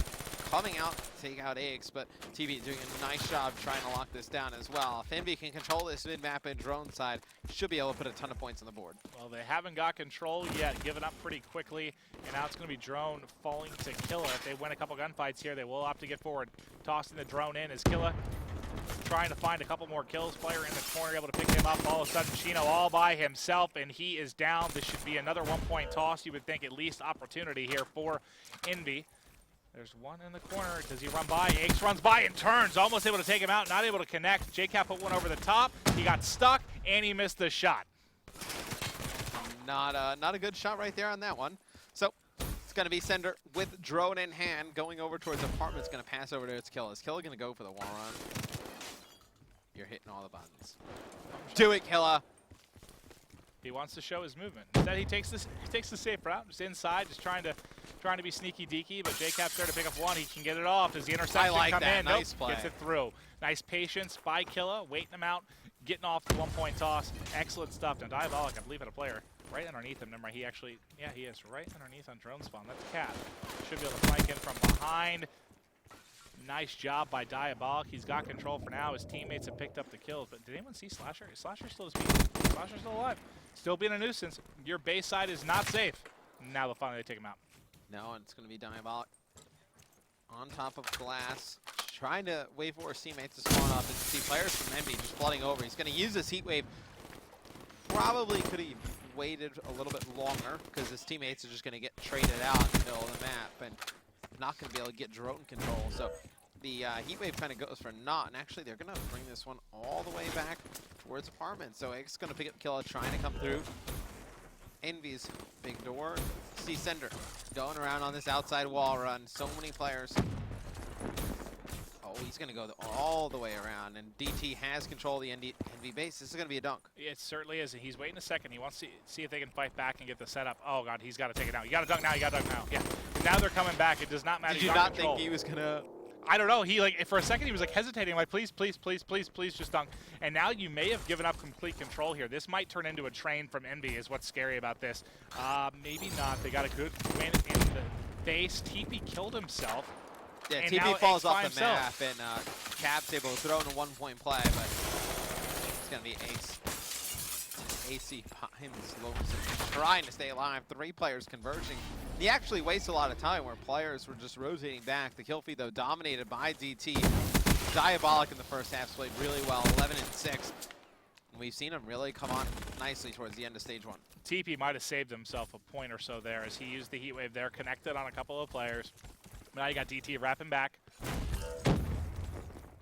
coming out to take out Aches, but TV doing a nice job trying to lock this down as well. If EnVy can control this mid-map and drone side, should be able to put a ton of points on the board. Well, they haven't got control yet, given up pretty quickly, and now it's going to be drone falling to Killa. If they win a couple gunfights here, they will opt to get forward. Tossing the drone in is Killa, trying to find a couple more kills. Player in the corner able to pick him up. All of a sudden, Chino all by himself, and he is down. This should be another 1-point toss. You would think at least opportunity here for EnVy. There's one in the corner. Does he run by? Aches runs by and turns. Almost able to take him out. Not able to connect. JCap put one over the top. He got stuck, and he missed the shot. Not a good shot right there on that one. So it's going to be Sender with drone in hand going over towards apartments. Going to pass over to its Killa. Is Killa going to go for the wall run? You're hitting all the buttons. Do it, Killa. He wants to show his movement. Instead, he takes the safe route, just inside, just trying to be sneaky deaky. But JCap's there to pick up one. He can get it off. Does the interception come in? Nice nope. play. Gets it through. Nice patience by Killa, waiting him out, getting off the 1-point toss. Excellent stuff. Now Diabolic, I believe, had a player right underneath him. Remember, he actually, yeah, he is right underneath on drone spawn. That's Cat. Should be able to flank in from behind. Nice job by Diabolic. He's got control for now. His teammates have picked up the kills. But did anyone see Slasher? Is Slasher still his beat? Slasher's still alive. Still being a nuisance. Your base side is not safe. Now they'll finally take him out. No, and it's going to be Diabolic on top of glass, trying to wait for his teammates to spawn up. And see players from EnVy just flooding over. He's going to use this heat wave. Probably could have waited a little bit longer because his teammates are just going to get traded out in the middle of the map and not going to be able to get drone control. So the heat wave kind of goes for naught, and actually they're going to bring this one all the way back towards apartments. So Aches going to pick up Killa, trying to come through. EnVy's Big Door. See Sender going around on this outside wall run. So many players. Oh, he's going to go all the way around, and DT has control of the EnVy base. This is going to be a dunk. It certainly is. He's waiting a second. He wants to see if they can fight back and get the setup. Oh, God, he's got to take it now. You got to dunk now. You got to dunk now. Yeah. And now they're coming back. It does not matter. Did you not think he was going to... I don't know. He, like, for a second, he was, like, hesitating. Like, please, please, please, please, please just dunk. And now you may have given up complete control here. This might turn into a train from EnVy is what's scary about this. Maybe not. They got a good win in the base. TP killed himself. Yeah, and TP falls off the himself. map, and Cap's able to throw in a 1-point play, but it's going to be Ace. AC behind this Lonesome, trying to stay alive. 3 players converging. He actually wasted a lot of time where players were just rotating back. The kill feed, though, dominated by DT. Diabolic in the first half played really well, 11 and 6. And we've seen him really come on nicely towards the end of stage 1. TP might have saved himself a point or so there as he used the heat wave there, connected on a couple of players. Now you got DT wrapping back.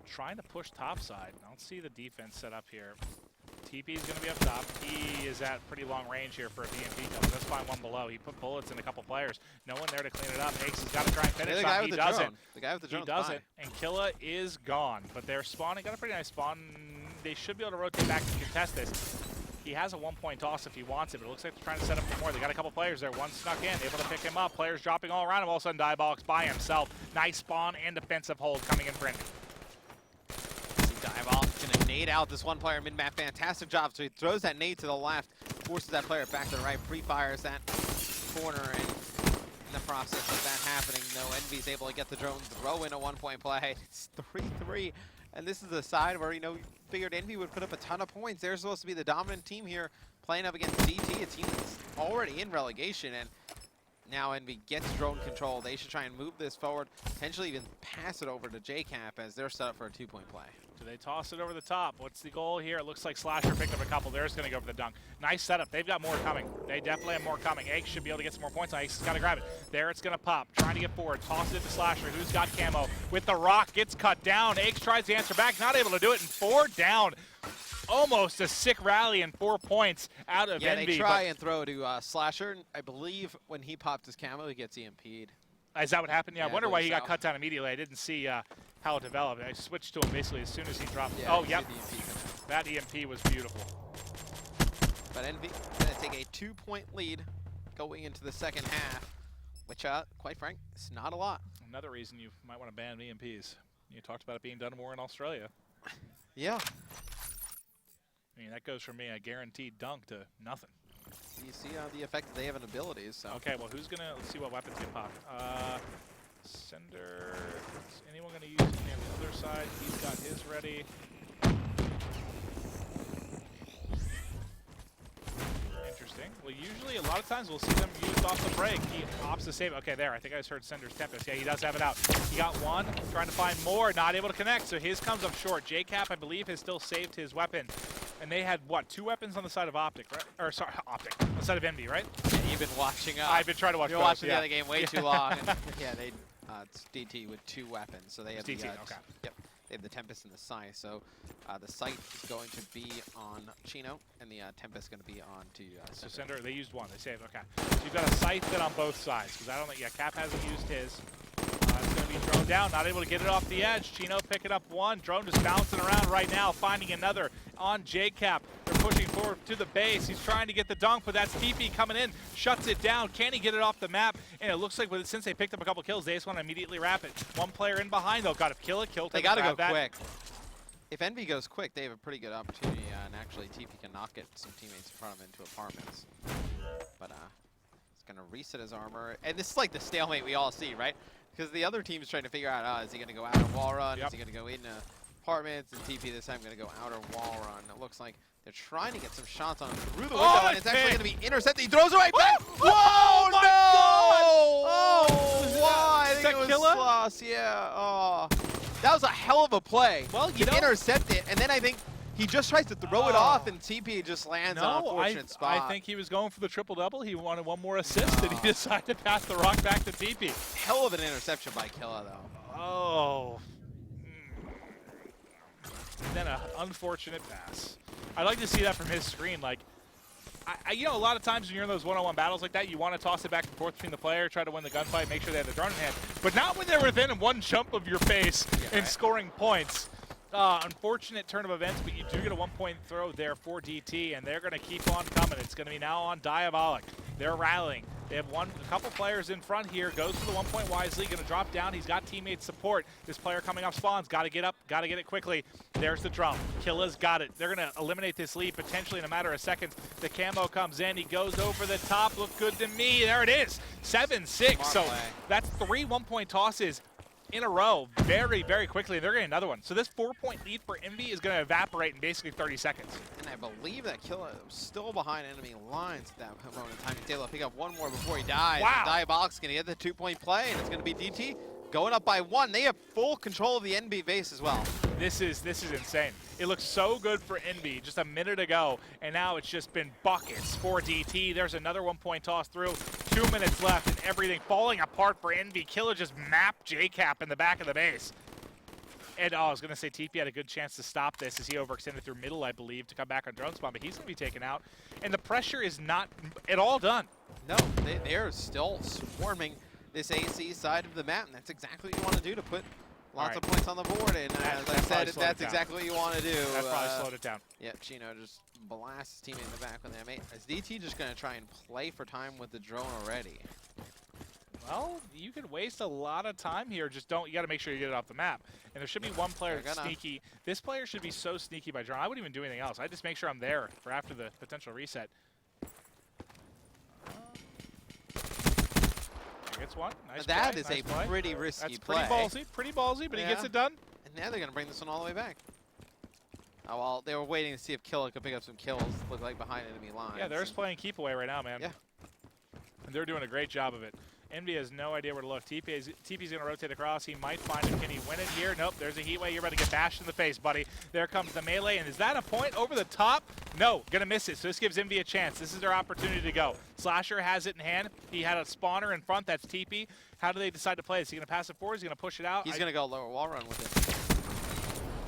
Trying to push topside. I don't see the defense set up here. TP is going to be up top. He is at pretty long range here for a DMP kill. Let's find one below. He put bullets in a couple players. No one there to clean it up. Aches has got to try and finish something. He doesn't. The guy with the drone. He doesn't. And Killa is gone. But they're spawning. Got a pretty nice spawn. They should be able to rotate back and contest this. He has a 1-point toss if he wants it, but it looks like they're trying to set up for more. They got a couple players there. One snuck in, able to pick him up. Players dropping all around him. All of a sudden, Diabolic's by himself. Nice spawn and defensive hold coming in for EnVy. Diabolic's going to nade out this one player mid-map. Fantastic job. So he throws that nade to the left, forces that player back to the right, pre-fires that corner, and in the process of that happening, EnVy's able to get the drone, throw in a 1-point play. It's 3-3. And this is the side where, you know, figured EnVy would put up a ton of points. They're supposed to be the dominant team here, playing up against DT, a team that's already in relegation. And Now EnVy gets drone control. They should try and move this forward, potentially even pass it over to JCap as they're set up for a 2-point play. Do they toss it over the top? What's the goal here? It looks like Slasher picked up a couple. They're just going to go for the dunk. Nice setup. They've got more coming. They definitely have more coming. Eggs should be able to get some more points on. Eggs has got to grab it. There it's going to pop. Trying to get forward. Toss it to Slasher, who's got camo. With the rock, gets cut down. Eggs tries to answer back. Not able to do it. And 4 down. Almost a sick rally and 4 points out of EnVy. Yeah, they try and throw to Slasher. I believe when he popped his camo, he gets EMP'd. Is that what happened? Yeah, I wonder why he got so. cut down immediately. I didn't see how it developed. I switched to him basically as soon as he dropped. Yeah, oh, yep. That EMP was beautiful. But EnVy going to take a 2-point lead going into the second half, which, quite frank, is not a lot. Another reason you might want to ban EMPs. You talked about it being done more in Australia. Yeah. I mean, that goes from being a guaranteed dunk to nothing. You see the effect that they have in abilities. So. Okay, well, who's going to, let's see what weapons get popped. Cinder, is anyone going to use any on the other side? He's got his ready. Interesting. Well, usually, a lot of times, we'll see them used off the break. He opts to save. Okay, there. I think I just heard Cinder's Tempest. Yeah, he does have it out. He got one, trying to find more, not able to connect, so his comes up short. JCap, I believe, has still saved his weapon. And they had, what, 2 weapons on the side of Optic, right? Or, sorry, Optic. On the side of EnVy, right? Yeah, you've been watching I've been trying to watch You're both, watching yeah. the other game way too long. Yeah, they it's DT with 2 weapons. So they have DT, the, okay. Yep, they have the Tempest and the Scythe. So the Scythe is going to be on Chino, and the Tempest is going to be on to So Cinder, they used one. They saved, okay. So you've got a Scythe then on both sides, because I don't think, yeah, Cap hasn't used his. It's going to be Drone down, not able to get it off the edge. Chino picking up one. Drone just bouncing around right now, finding another on JCap. They're pushing forward to the base. He's trying to get the dunk, but that's TP coming in, shuts it down. Can he get it off the map? And it looks like since they picked up a couple kills, they just want to immediately wrap it. One player in behind, though. Got to kill it. They got to go quick. If EnVy goes quick, they have a pretty good opportunity, and actually TP can knock it some teammates in front of him into apartments. But he's going to reset his armor. And this is like the stalemate we all see, right? Because the other team is trying to figure out, is he going to go out of wall run? Yep. Is he going to go into apartments? And TP this time going to go outer wall run. It looks like they're trying to get some shots on him through the window, and it's actually going to be intercepted. He throws it right back. Whoa, oh no! Oh, why? I think that it was Killa? Sloss, yeah. Oh. That was a hell of a play. Well, you know, intercept it, and then I think he just tries to throw it off, and TP just lands on an unfortunate spot. I think he was going for the triple-double. He wanted one more assist, and he decided to pass the rock back to TP. Hell of an interception by Killa, though. Oh. Then an unfortunate pass. I'd like to see that from his screen. Like, you know, a lot of times when you're in those one-on-one battles like that, you want to toss it back and forth between the player, try to win the gunfight, make sure they have the drone in hand. But not when they're within one jump of your face and scoring points. Unfortunate turn of events, but you do get a 1-point throw there for DT, and they're going to keep on coming. It's going to be now on Diabolic. They're rallying. They have a couple players in front here. Goes for the 1 point wisely. Going to drop down. He's got teammate support. This player coming up spawns. Got to get up. Got to get it quickly. There's the drum. Killa's got it. They're going to eliminate this lead potentially in a matter of seconds. The camo comes in. He goes over the top. Look good to me. There it is. 7-6. So that's 3 1-point tosses in a row very, very quickly. They're getting another one. So this 4-point lead for EnVy is going to evaporate in basically 30 seconds. And I believe that Killa was still behind enemy lines at that moment in time. He's able to pick up one more before he dies. Wow. And Diabolic's going to get the 2-point play, and it's going to be DT going up by 1. They have full control of the NB base as well. This is insane. It looks so good for EnVy just a minute ago, and now it's just been buckets for DT. There's another 1-point toss through. 2 minutes left, and everything falling apart for EnVy. Killa just mapped JCap in the back of the base. And I was going to say TP had a good chance to stop this as he overextended through middle, I believe, to come back on drone spawn, but he's going to be taken out. And the pressure is not at all done. No, they're still swarming this AC side of the map, and that's exactly what you want to do to put lots of points on the board. And as I said, that's exactly what you want to do. That's probably slowed it down. Yeah, Chino just blasts his teammate in the back with that. Is DT just going to try and play for time with the drone already? Well, you could waste a lot of time here. Just don't. You got to make sure you get it off the map. And there should be one player that's sneaky. This player should be so sneaky by drone. I wouldn't even do anything else. I just make sure I'm there for after the potential reset. Gets one. Nice that play, is nice a play. pretty risky play. That's pretty ballsy, but he gets it done. And now they're going to bring this one all the way back. Oh, well, they were waiting to see if Killa could pick up some kills, look like behind enemy lines. Yeah, they're just playing keep away right now, man. Yeah. And they're doing a great job of it. EnVy has no idea where to look. TP's going to rotate across. He might find him. Can he win it here? Nope. There's a heat wave. You're about to get bashed in the face, buddy. There comes the melee. And is that a point over the top? No. Going to miss it. So this gives EnVy a chance. This is their opportunity to go. Slasher has it in hand. He had a spawner in front. That's TP. How do they decide to play? Is he going to pass it forward? Is he going to push it out? He's going to go lower wall run with it.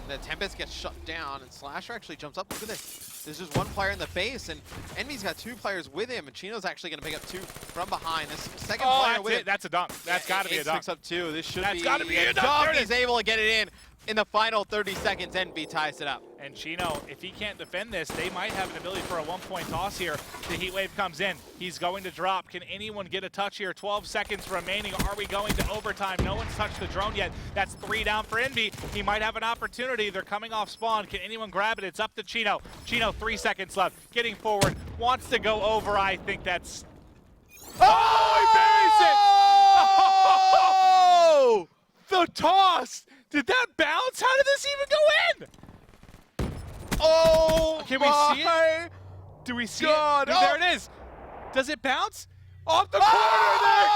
The Tempest gets shut down, and Slasher actually jumps up. Look at this. There's just one player in the base, and EnVy's got 2 players with him, and Chino's actually going to pick up 2 from behind. This second player with it. That's a dunk. That's got to be a dunk. Picks up 2. This should That's got to be a dunk. dunk. He's able to get it in the final 30 seconds. EnVy ties it up. And Chino, if he can't defend this, they might have an ability for a 1-point toss here. The heat wave comes in. He's going to drop. Can anyone get a touch here? 12 seconds remaining. Are we going to overtime? No one's touched the drone yet. That's 3 down for EnVy. He might have an opportunity. They're coming off spawn. Can anyone grab it? It's up to Chino. Chino, 3 seconds left. Getting forward. Wants to go over. I think that's... Oh, he buries it! Oh! The toss! Did that bounce? How did this even go in? Oh, can we see it? Do we see it? Dude, there it is. Does it bounce? Off the corner! There it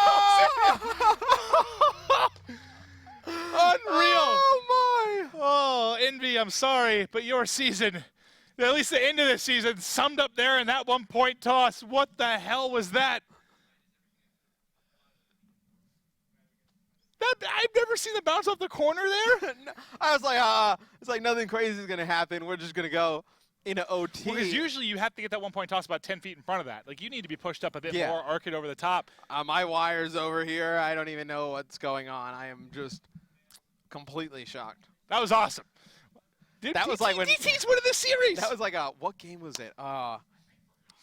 goes! Unreal! Oh my! Oh, EnVy, I'm sorry, but your season, at least the end of the season, summed up there in that 1-point toss. What the hell was that? I've never seen the bounce off the corner there. I was like, it's like nothing crazy is going to happen. We're just going to go into OT. Well, because usually you have to get that 1-point toss about 10 feet in front of that. Like, you need to be pushed up a bit more, arc it over the top. My wire's over here. I don't even know what's going on. I am just completely shocked. That was awesome. Dude, that was like when DT's winning the series. That was like what game was it?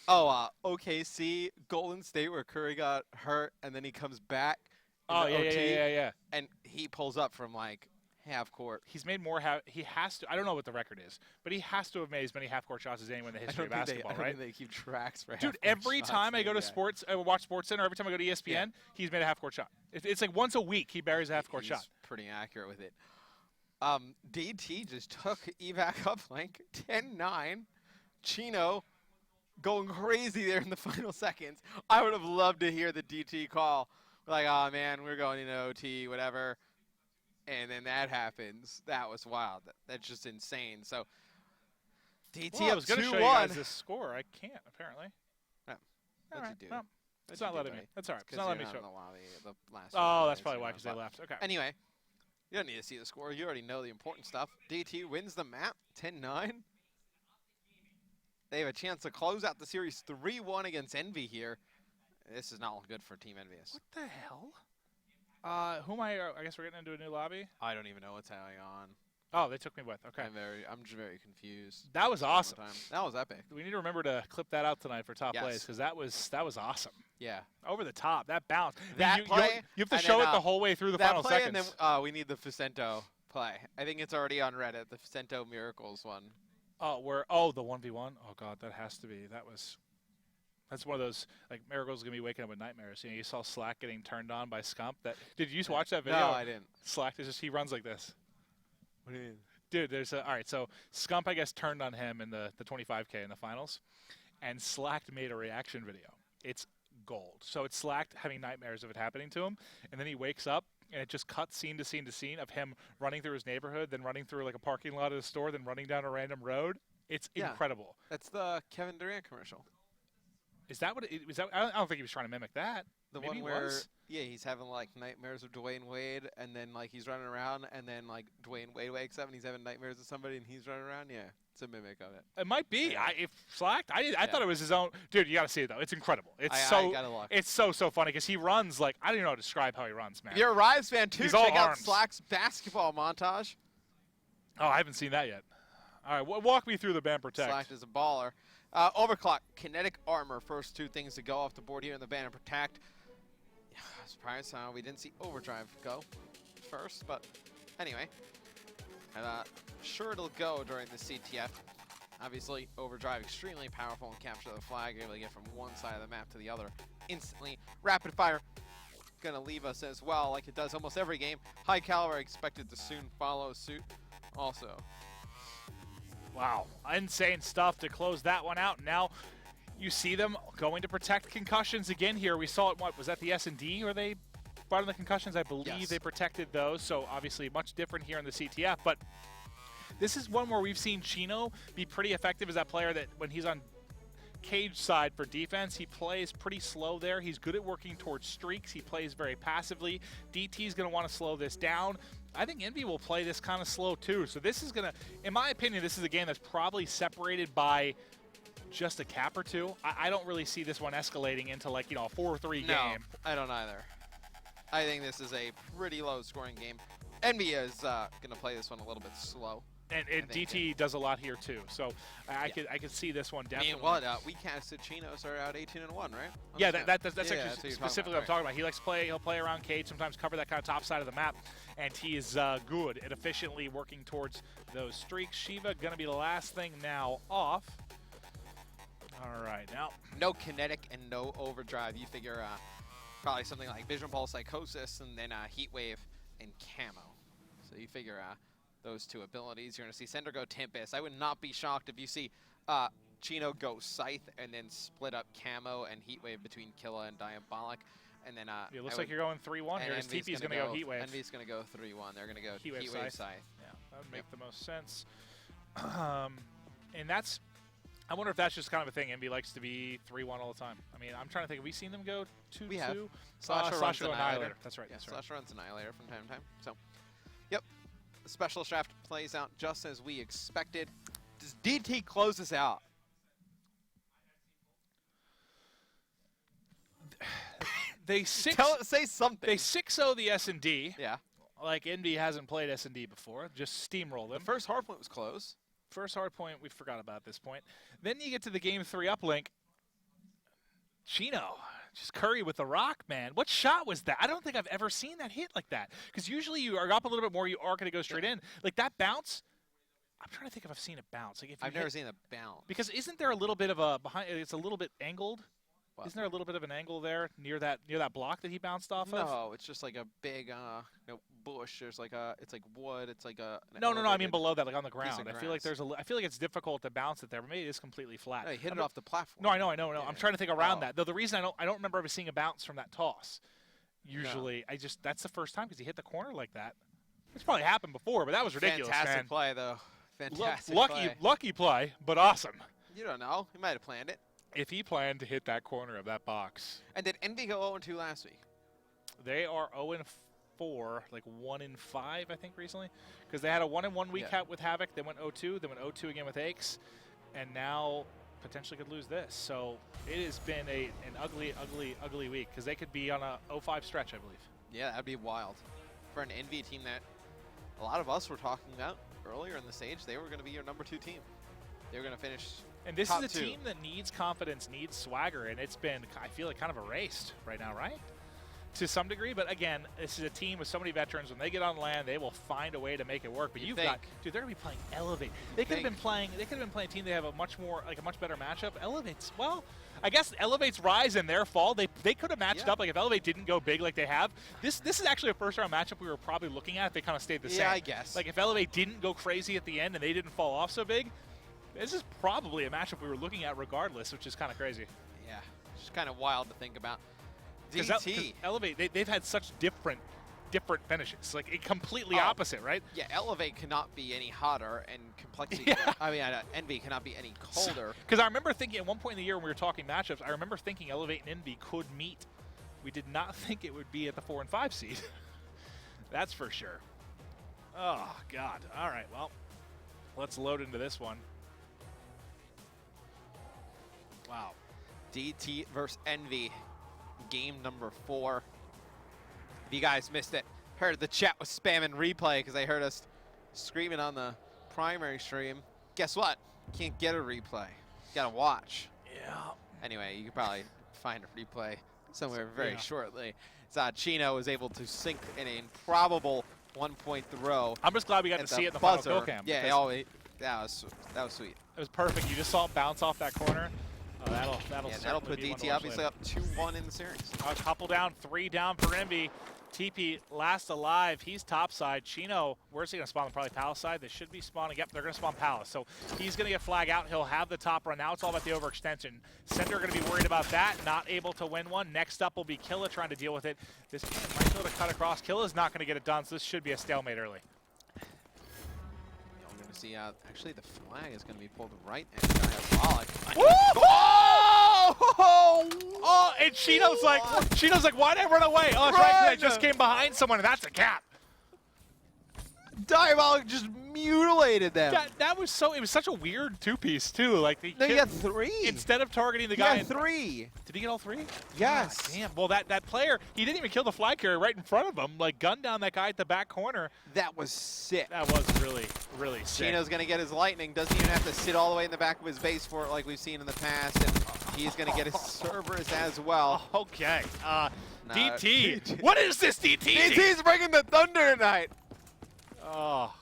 OKC, Golden State, where Curry got hurt, and then he comes back. Oh, yeah. And he pulls up from, like, half court. He's made more. He has to. I don't know what the record is, but he has to have made as many half-court shots as anyone in the history of basketball, right? I don't think they keep tracks for Dude, every time I go to sports, I watch SportsCenter, every time I go to ESPN, he's made a half-court shot. It's like once a week he buries a half-court shot. He's pretty accurate with it. DT just took evac uplink, 10-9. Chino going crazy there in the final seconds. I would have loved to hear the DT call. Like, oh, man, we're going into OT, whatever. And then that happens. That was wild. That's just insane. So, DT I was going to show you guys this score. I can't, apparently. No. All right. Well, it's not letting me. That's all right. It's not letting me show. That's probably why, because they left. Okay. Anyway, you don't need to see the score. You already know the important stuff. DT wins the map, 10-9. They have a chance to close out the series 3-1 against EnVy here. This is not looking good for Team EnVyUs. What the hell? Who am I guess we're getting into a new lobby? I don't even know what's going on. Oh, they took me with. Okay. I'm just very confused. That was awesome. That was epic. We need to remember to clip that out tonight for top plays, because that was awesome. Yeah. Over the top. That bounce. That play. You have to show it the whole way through the final play, seconds. And then we need the Ficento play. I think it's already on Reddit, the Ficento Miracles one. Oh, the 1v1? Oh, God, that has to be. That's one of those, like, Miracle's going to be waking up with nightmares. You know, you saw Slack getting turned on by Scump. Did you watch that video? No, I didn't. Slack is just, he runs like this. What do you mean? Dude, all right, so Scump, I guess, turned on him in the 25K in the finals, and Slack made a reaction video. It's gold. So it's Slack having nightmares of it happening to him, and then he wakes up, and it just cuts scene to scene to scene of him running through his neighborhood, then running through, like, a parking lot of the store, then running down a random road. It's incredible. That's the Kevin Durant commercial. Is that what it was? I don't think he was trying to mimic that. The Maybe one where, he's having, like, nightmares of Dwayne Wade, and then, like, he's running around, and then, like, Dwayne Wade wakes up, and he's having nightmares of somebody, and he's running around. Yeah, it's a mimic of it. It might be. Yeah. If Slacked, I thought it was his own. Dude, you got to see it, though. It's incredible. It's so funny, because he runs, like, I don't even know how to describe how he runs, man. If you're a Rives fan, too, check out Slack's basketball montage. Oh, I haven't seen that yet. All right, walk me through the ban protect. Slack is a baller. Overclock, kinetic armor, first 2 things to go off the board here in the ban and protect. Surprise, we didn't see overdrive go first, but anyway. Sure it'll go during the CTF. Obviously, overdrive extremely powerful and capture the flag. You're able to get from one side of the map to the other instantly. Rapid fire, gonna leave us as well, like it does almost every game. High caliber expected to soon follow suit also. Wow, insane stuff to close that one out. Now, You see them going to protect concussions again here. We saw it, what, was that the S&D where they brought in the concussions? I believe yes. They protected those, so obviously much different here in the CTF. But this is one where we've seen Chino be pretty effective as that player that when he's on cage side for defense, he plays pretty slow there. He's good at working towards streaks. He plays very passively. DT is going to want to slow this down. I think Envy will play this kind of slow too. So this is going to, in my opinion, this is a game that's probably separated by just a cap or two. I don't really see this one escalating into like, you know, a 4-3 game. No, I don't either. I think this is a pretty low scoring game. Envy is going to play this one a little bit slow. And DT does a lot here too, so I could see this one definitely. I mean, we casted Chino started out 18-1, right? Yeah, that's actually specifically what I'm talking about. He likes to play. He'll play around cage, sometimes cover that kind of top side of the map, and he is good at efficiently working towards those streaks. Shiva gonna be the last thing now off. All right, now no kinetic and no overdrive. You figure probably something like Vision Pulse, Psychosis, and then Heat Wave and Camo. So you figure those two abilities. You're going to see Sender go Tempest. I would not be shocked if you see Chino go Scythe and then split up Camo and Heat Wave between Killa and Diabolic. And then it looks like you're going 3-1 here. His TP is going to go Heat Wave. Envy's going to go 3-1. They're going to go Heat Wave Scythe. Yeah, that would make the most sense. And that's, I wonder if that's just kind of a thing. Envy likes to be 3-1 all the time. I mean, I'm trying to think. Have we seen them go 2-2? We have. Slasher runs Annihilator. That's right. Yeah, that's right. Slasher runs Annihilator from time to time. So, yep. The special draft plays out just as we expected. Does DT close this out? Say something. They 6-0 the S&D. Yeah. Like Envy hasn't played S&D before. Just steamroll them. The first hardpoint was close. First hardpoint we forgot about at this point. Then you get to the game 3 uplink. Chino. Just Curry with the rock, man. What shot was that? I don't think I've ever seen that hit like that. Because usually you are up a little bit more, you are going to go straight in. Like that bounce, I'm trying to think if I've seen it bounce. Like if I've never seen it bounce. Because isn't there a little bit of a behind? It's a little bit angled. What? Isn't there a little bit of an angle there near that block that he bounced off of? No, it's just like a big bush. There's like it's like wood. It's like a no. I mean below that, like on the ground. I feel like there's I feel like it's difficult to bounce it there, but maybe it is completely flat. No, he hit it off the platform. No, I know. Yeah. I'm trying to think around that. Though the reason I don't remember ever seeing a bounce from that toss. Usually, no. That's the first time because he hit the corner like that. It's probably happened before, but that was ridiculous. Fantastic play though. Fantastic lucky play, but awesome. You don't know. He might have planned it. If he planned to hit that corner of that box. And did Envy go 0-2 last week? They are 0-4, like 1-5, I think, recently. Because they had a 1-1 week with Havoc. They went 0-2. They went 0-2 again with Aches. And now potentially could lose this. So it has been an ugly week. Because they could be on a 0-5 stretch, I believe. Yeah, that would be wild. For an Envy team that a lot of us were talking about earlier in the stage, they were going to be your number 2 team. They were going to finish And this top is a 2. team that needs confidence, needs swagger, and it's been, I feel like, kind of erased right now, right? To some degree, but again, this is a team with so many veterans. When they get on land, they will find a way to make it work. But you've got, dude, they're gonna be playing Elevate. They could have been playing. They could have been playing a team. They have a much better matchup. Elevate's, well, I guess Elevate's rise and their fall. They could have matched up. Like if Elevate didn't go big like they have, this is actually a first round matchup we were probably looking at if they kind of stayed the same. Yeah, I guess. Like if Elevate didn't go crazy at the end and they didn't fall off so big, this is probably a matchup we were looking at regardless, which is kind of crazy. Yeah, it's just kind of wild to think about. DT. Elevate, they've had such different finishes, like completely opposite, right? Yeah, Elevate cannot be any hotter, and Complexity, I mean, Envy cannot be any colder. Because I remember thinking at one point in the year when we were talking matchups, I remember thinking Elevate and Envy could meet. We did not think it would be at the 4 and 5 seed. That's for sure. Oh, God. All right, well, let's load into this one. Wow. DT versus Envy. Game number 4. If you guys missed it, heard the chat was spamming replay because they heard us screaming on the primary stream. Guess what? Can't get a replay. You gotta watch. Yeah. Anyway, you can probably find a replay somewhere very shortly. Chino was able to sink in an improbable 1-point throw. I'm just glad we got to see it in the final kill cam. Yeah, that was sweet. It was perfect. You just saw it bounce off that corner. Oh, that'll put DT obviously up 2-1 in the series. A couple down, 3 down for Envy. TP last alive. He's topside. Chino, where's he going to spawn? Probably Palace side. They should be spawning. Yep, they're going to spawn Palace. So he's going to get flag out. He'll have the top run. Now it's all about the overextension. Sender going to be worried about that. Not able to win one. Next up will be Killa trying to deal with it. This man might be able to cut across. Killa's not going to get it done, so this should be a stalemate early. We're going to see, actually, the flag is going to be pulled right at Diabolic. Oh, and Chino's like, why'd I run away? Oh, that's right, 'cause I just came behind someone, and that's a cap. Diabolic just mutilated them. That was so, it was such a weird two-piece, too. Like, No, you got 3. Instead of targeting the guy. You got 3. Did he get all 3? Yes. God, damn. Well, that player, he didn't even kill the flag carrier right in front of him. Like, gunned down that guy at the back corner. That was sick. That was really, really sick. Chino's going to get his lightning. Doesn't even have to sit all the way in the back of his base for it like we've seen in the past. And he's going to get his servers as well. Okay. No, DT. What is this, DT? DT's bringing the thunder tonight. Oh.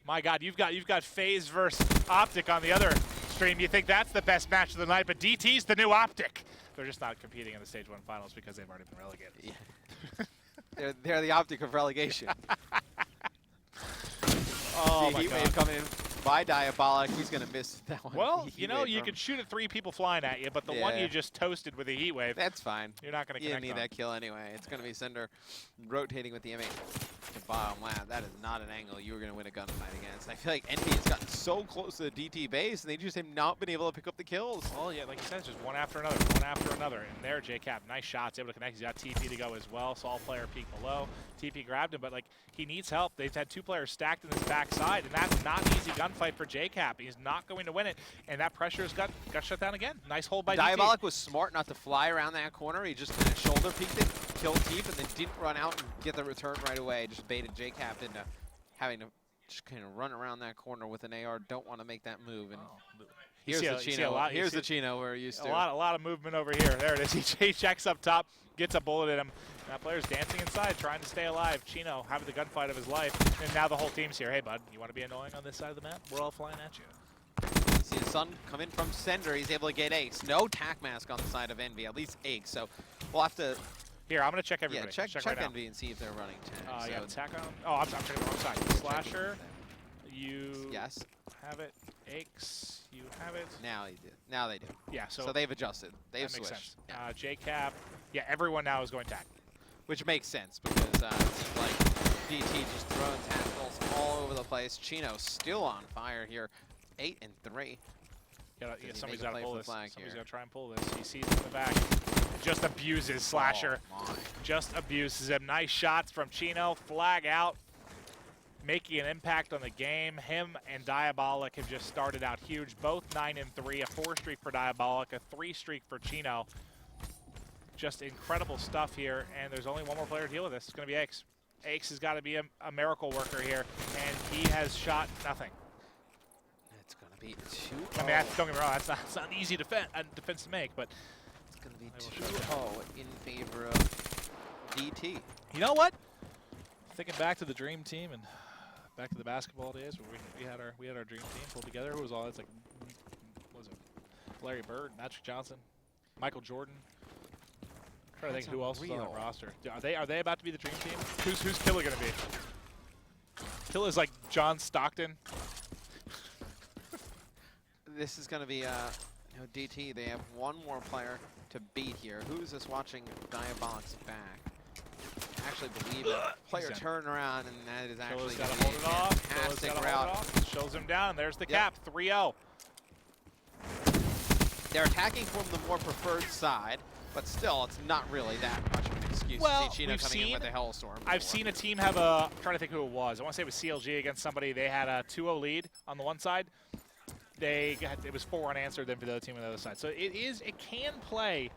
My God, you've got FaZe versus Optic on the other stream. You think that's the best match of the night, but DT's the new Optic. They're just not competing in the Stage 1 finals because they've already been relegated. Yeah. they're the Optic of relegation. Oh See, my heat God. wave coming in by Diabolic. He's going to miss that one. Well, Heat you know, wave you from- could shoot at 3 people flying at you, but the one Yeah. you just toasted with a heat wave, That's fine. you're not going to You connect didn't need on. that kill anyway. It's going to be Cinder rotating with the M8 to bottom lab. That is not an angle you were going to win a gunfight against. I feel like Envy has gotten so close to the DT base, and they just have not been able to pick up the kills. Well, yeah, like you said, it's just one after another, one after another. And there, JCap, nice shots, able to connect. He's got TP to go as well. Saw player peek below. TP grabbed him, but like he needs help. They've had 2 players stacked in his backside, and that's not an easy gunfight for JCap. He's not going to win it, and that pressure's got shut down again. Nice hold by Diabolic DT. was smart not to fly around that corner. He just kind of shoulder peeked it, killed Teep, and then didn't run out and get the return right away. Just baited JCap into having to just kind of run around that corner with an AR. Don't want to make that move. And here's the Chino. Here's the Chino we're used to. A lot of movement over here. There it is. He checks up top, gets a bullet at him. That player's dancing inside, trying to stay alive. Chino having the gunfight of his life, and now the whole team's here. Hey, bud, you want to be annoying on this side of the map? We're all flying at you. See the sun come in from Sender. He's able to get Ace. No tac mask on the side of Envy, at least Ace. So we'll have to Here, I'm going to check everybody. check right now. Envy and see if they're running tag. Yeah, tack on. Oh, I'm checking the wrong side. Slasher, you Yes. have it. Aches, you have it. Now they do. Now they do. Yeah, So they've adjusted. They've that makes switched. sense. JCap, yeah, everyone now is going tack. Which makes sense because it seems like DT just throwing tacticals all over the place. Chino still on fire here. 8 and 3. Somebody's make a got to play pull for this. flag Somebody's here? got to try and pull this. He sees it in the back. Just abuses Slasher. Oh, my. Just abuses him. Nice shots from Chino. Flag out. Making an impact on the game. Him and Diabolic have just started out huge. Both 9 and 3. A 4 streak for Diabolic. A 3 streak for Chino. Just incredible stuff here. And there's only one more player to deal with this. It's going to be Aches. Aches has got to be a miracle worker here. And he has shot nothing. It's going to be 2. I mean, don't get me wrong. It's not an easy defense to make, but It's going to be 2-0 in favor of DT. you know what? Thinking back to the dream team and back to the basketball days where we had our dream team pulled together. Who was all? It's like, what was it? Larry Bird, Magic Johnson, Michael Jordan. I'm trying to think who else was on that roster. Are they about to be the dream team? Who's Killer gonna be? Killer's like John Stockton. This is going to be DT. They have one more player to beat here. Who is this watching Diabolic's back? I actually believe it. Player turn around, and that is actually Killer's going got to to be hold it a off. fantastic route. Shows him down. There's the Yep. cap. 3-0. They're attacking from the more preferred side, but still, it's not really that much of an excuse Well, to see Chino we've coming in seen- with a Hellstorm. I've before. seen a team have a, I'm trying to think who it was. I want to say it was CLG against somebody. They had a 2-0 lead on the one side. It was 4 unanswered then for the other team on the other side. So it can play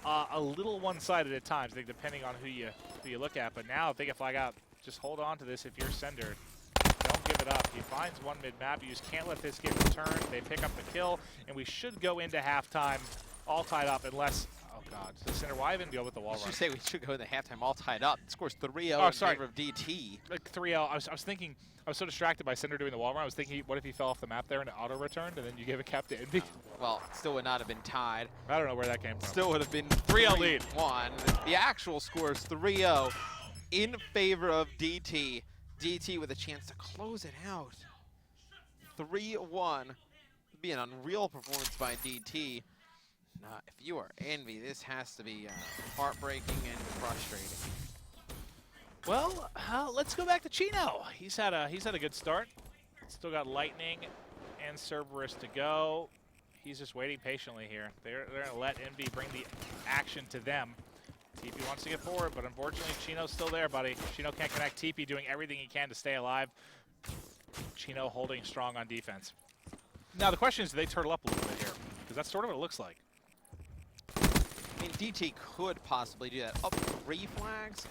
a little one-sided at times, I think, depending on who you look at. But now if they get flag out, just hold on to this if you're Sender. Don't give it up. He finds one mid-map. You just can't let this get returned. They pick up the kill, and we should go into halftime all tied up unless Oh, God. So Cinder, why even go with the wall I run? should say we should go in the halftime all tied up. It scores 3-0 Oh, in sorry. favor of DT. Like 3L. I was thinking, I was so distracted by Cinder doing the wall run. I was thinking, what if he fell off the map there and it auto-returned, and then you gave a cap to Envy? Well, it still would not have been tied. I don't know where that came from. Still would have been 3-0 lead. 3-1. The actual score is 3-0 in favor of DT. DT with a chance to close it out. 3-1. Be an unreal performance by DT. If you are Envy, this has to be heartbreaking and frustrating. Well, let's go back to Chino. He's had a good start. Still got Lightning and Cerberus to go. He's just waiting patiently here. They're gonna let Envy bring the action to them. TP wants to get forward, but unfortunately Chino's still there, buddy. Chino can't connect. TP doing everything he can to stay alive. Chino holding strong on defense. Now the question is, do they turtle up a little bit here? Because that's sort of what it looks like. I mean, DT could possibly do that. Up 3 flags?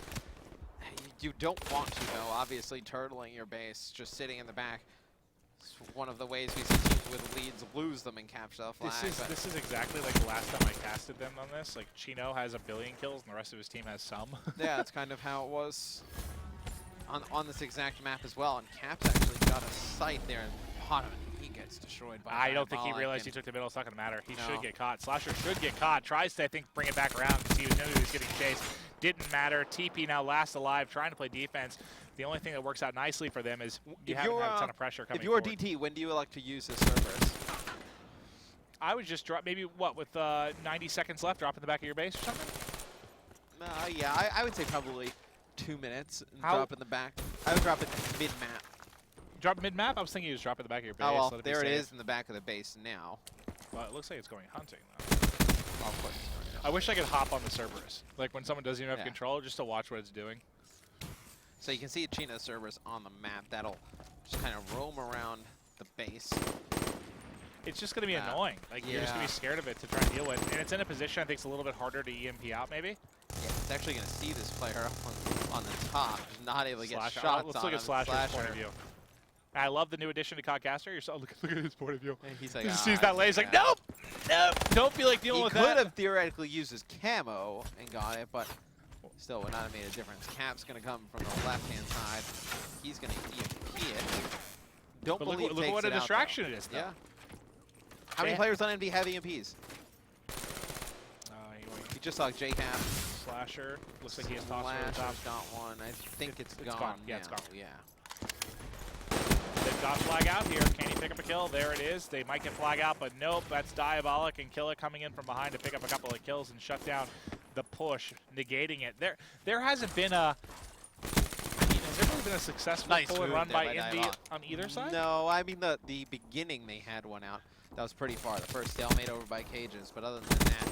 You don't want to, though. Obviously, turtling your base, just sitting in the back. It's one of the ways we see teams with leads lose them and capture the flag. This is exactly like the last time I casted them on this. Like, Chino has 1 billion kills, and the rest of his team has some. Yeah, that's kind of how it was on this exact map as well. And Caps actually got a sight there in bottom. He gets destroyed by I don't think he Diabolic, realized he and took the middle. It's not going to matter. He No. should get caught. Slasher should get caught. Tries to, I think, bring it back around because he knew he was getting chased. Didn't matter. TP now last alive, trying to play defense. The only thing that works out nicely for them is you haven't had a ton of pressure coming If you're forward. DT, when do you like to use this Cerberus? I would just drop, maybe, what, with 90 seconds left, drop in the back of your base or something? Yeah, I would say probably 2 minutes and How- drop in the back. I would drop it mid-map. Drop mid-map? I was thinking you just drop in the back of your base. Oh, well, let it be there it safe. is in the back of the base now. Well, it looks like it's going hunting, though. Oh, of course. I wish I could hop on the Cerberus. Like, when someone doesn't even have Yeah. control, just to watch what it's doing. So you can see Chino Cerberus on the map. That'll just kind of roam around the base. It's just going to be annoying. Like, you're just going to be scared of it to try and deal with. And it's in a position I think it's a little bit harder to EMP out, maybe. Yeah, it's actually going to see this player up on the top, just not able to get Slasher. shots Let's on look him. at Slasher's point of view. I love the new addition to Codcaster. You're so, look at his point of view. And he's like, He "Ah, sees that lane. He's like, yeah." nope, nope. Don't feel like dealing He with could that. have theoretically used his camo and got it, but still would not have made a difference. Cap's going to come from the left-hand side. He's going to EMP it. Don't But believe look what a distraction it is, though. Yeah. How many players on NV have EMPs? You just saw J-Cap. Slasher. Looks like he has tossed over the top. Slasher's got one. I think it's gone. Yeah, it's now. gone. Yeah. They've got flag out here. Can he pick up a kill? There it is. They might get flag out, but nope. That's Diabolic and Killer coming in from behind to pick up a couple of kills and shut down the push, negating it. There hasn't been a... Has there really been a successful pull and run by Envy on either side? No, I mean the beginning they had one out. That was pretty far. The first stalemate over by Cages, but other than that,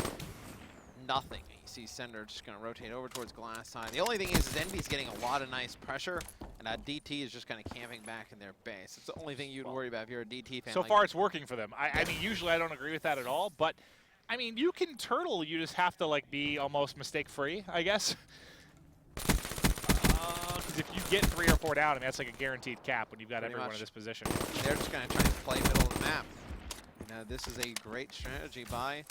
nothing. You see Sender just going to rotate over towards glass side. The only thing is Envy's getting a lot of nice pressure, and DT is just kind of camping back in their base. It's the only thing you'd worry about if you're a DT fan. So far, it's working for them. I mean, usually I don't agree with that at all, but I mean, you can turtle. You just have to like be almost mistake-free, I guess. Because if you get 3 or 4 down, I mean, that's like a guaranteed cap when you've got everyone in this position. They're just going to try and play middle of the map. Now, this is a great strategy by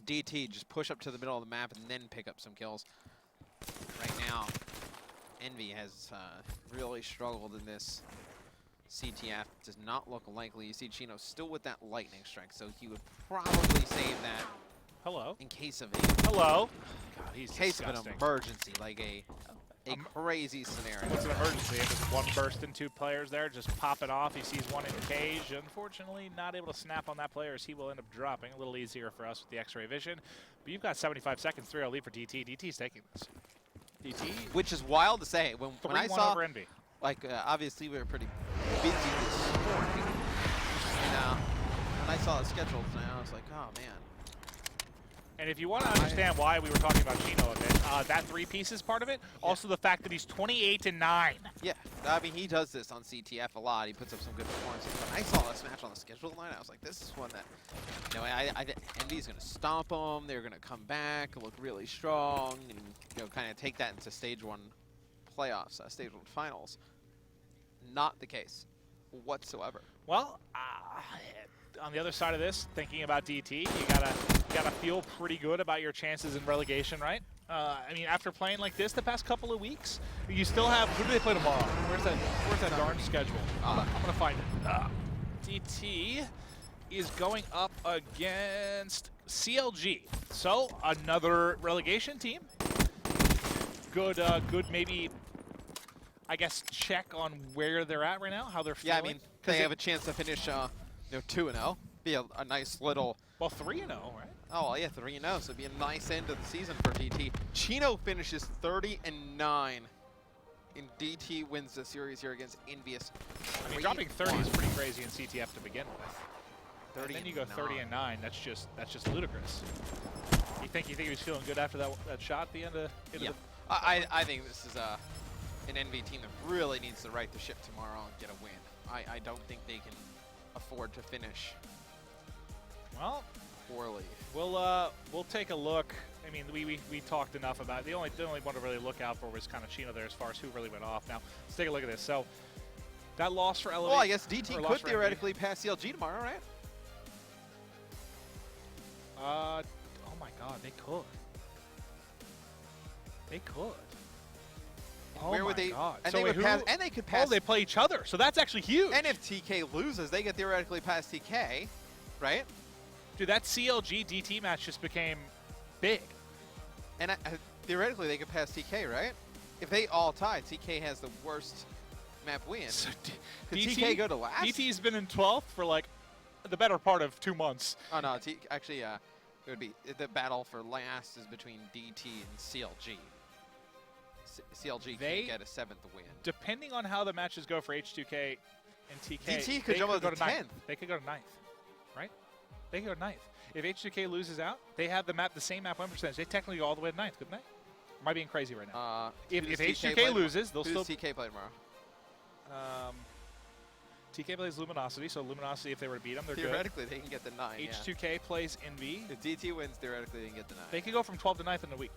DT. Just push up to the middle of the map and then pick up some kills. Right now, Envy has really struggled in this. CTF does not look likely. You see Chino still with that lightning strike, so he would probably save that. Hello. In case of Hello. God, he's in case disgusting. of an emergency, like a crazy scenario. What's an emergency? If there's one burst and 2 players there, just pop it off. He sees one in the cage. Unfortunately, not able to snap on that player as he will end up dropping. A little easier for us with the X-ray vision. But you've got 75 seconds, 3-0 lead for DT. DT's taking this. DT. Which is wild to say. When I saw, over Envy. Like, obviously we were pretty busy this morning. And when I saw the schedule tonight, I was like, oh man. And if you want to understand why we were talking about Chino a bit, that 3 pieces part of it, also the fact that he's 28-9. Yeah, I mean, he does this on CTF a lot. He puts up some good performances. When I saw this match on the schedule line, I was like, this is one that, you know, Envy's going to stomp them. They're going to come back, look really strong, and, you know, kind of take that into stage 1 playoffs, stage 1 finals. Not the case whatsoever. Well, on the other side of this, thinking about DT, you gotta feel pretty good about your chances in relegation, right? I mean, after playing like this the past couple of weeks, you still have. Who do they play tomorrow? Where's that darn schedule? I'm gonna find it. DT is going up against CLG, so another relegation team. Good, maybe. I guess check on where they're at right now, how they're feeling. Yeah, I mean, they have a chance to finish, 2-0. Be a nice little. Well, 3-0, right? Oh, yeah, 3-0. So it'd be a nice end of the season for DT. Chino finishes 30-9. And DT wins the series here against EnVyUs. I mean, dropping 30 is pretty crazy in CTF to begin with. And then you go 30-9. That's just ludicrous. You think he was feeling good after that shot at the end of? Yeah. I think this is an EnVy team that really needs to right the ship tomorrow and get a win. I don't think they can afford to finish well poorly. We'll take a look. I mean, we talked enough about it. The only one to really look out for was kind of Chino there as far as who really went off. Now let's take a look at this. So that loss for Elevate. Well, I guess DT could theoretically pass CLG tomorrow, right? Oh my God, they could. They could. Oh Where would they? God. And so they would pass. And they could pass. Oh, they play each other. So that's actually huge. And if TK loses, they could theoretically pass TK, right? Dude, that CLG DT match just became big. And theoretically, they could pass TK, right? If they all tie, TK has the worst map win. So could TK go to last? DT's been in 12th for like the better part of 2 months. Oh no, actually, it would be the battle for last is between DT and CLG. CLG can't get a 7th win. Depending on how the matches go for H2K and TK, DT could jump up to 10th. They could go to 9th, right? They could go to 9th. If H2K loses out, they have the same map win percentage. They technically go all the way to 9th, couldn't they? Am I being crazy right now? If H2K loses, they'll still. Who does TK play tomorrow? TK plays Luminosity, so Luminosity, if they were to beat them, they're theoretically, good. They can get the 9. H2K plays EnVy. If DT wins, theoretically, they can get the 9. They could go from 12th to 9th in a week.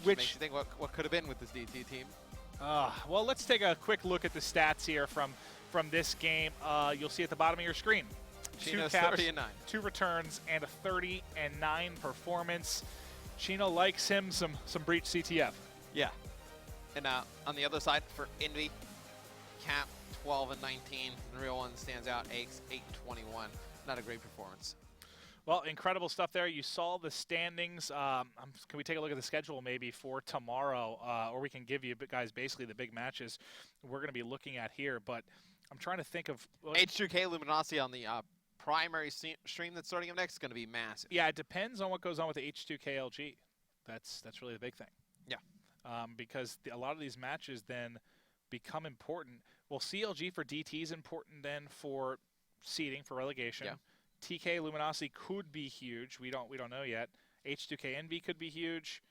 Which makes you think what could have been with this DT team. Well, let's take a quick look at the stats here from this game. You'll see at the bottom of your screen. Chino's 2 caps, 30-9. 2 returns, and a 30-9 performance. Chino likes him some Breach CTF. Yeah. And on the other side for EnVy, Cap 12-19. The real one stands out, Aches 8-21. Not a great performance. Well, incredible stuff there. You saw the standings. Can we take a look at the schedule maybe for tomorrow? Or we can give you guys basically the big matches we're going to be looking at here. But I'm trying to think of... H2K Luminosity on the primary stream that's starting up next is going to be massive. Yeah, it depends on what goes on with the H2K LG. That's really the big thing. Yeah. Because a lot of these matches then become important. Well, CLG for DT is important then for seeding, for relegation. Yeah. TK Luminosity could be huge. We don't know yet. H2K EnVy could be huge.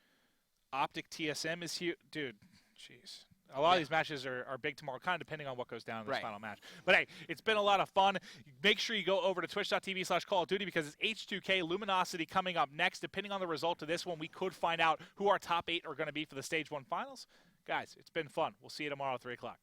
Optic TSM is huge. Dude, jeez. A lot of these matches are big tomorrow, kind of depending on what goes down in this final match. But hey, it's been a lot of fun. Make sure you go over to twitch.tv/Call of Duty because it's H2K Luminosity coming up next. Depending on the result of this one, we could find out who our top 8 are going to be for the Stage 1 finals. Guys, it's been fun. We'll see you tomorrow at 3 o'clock.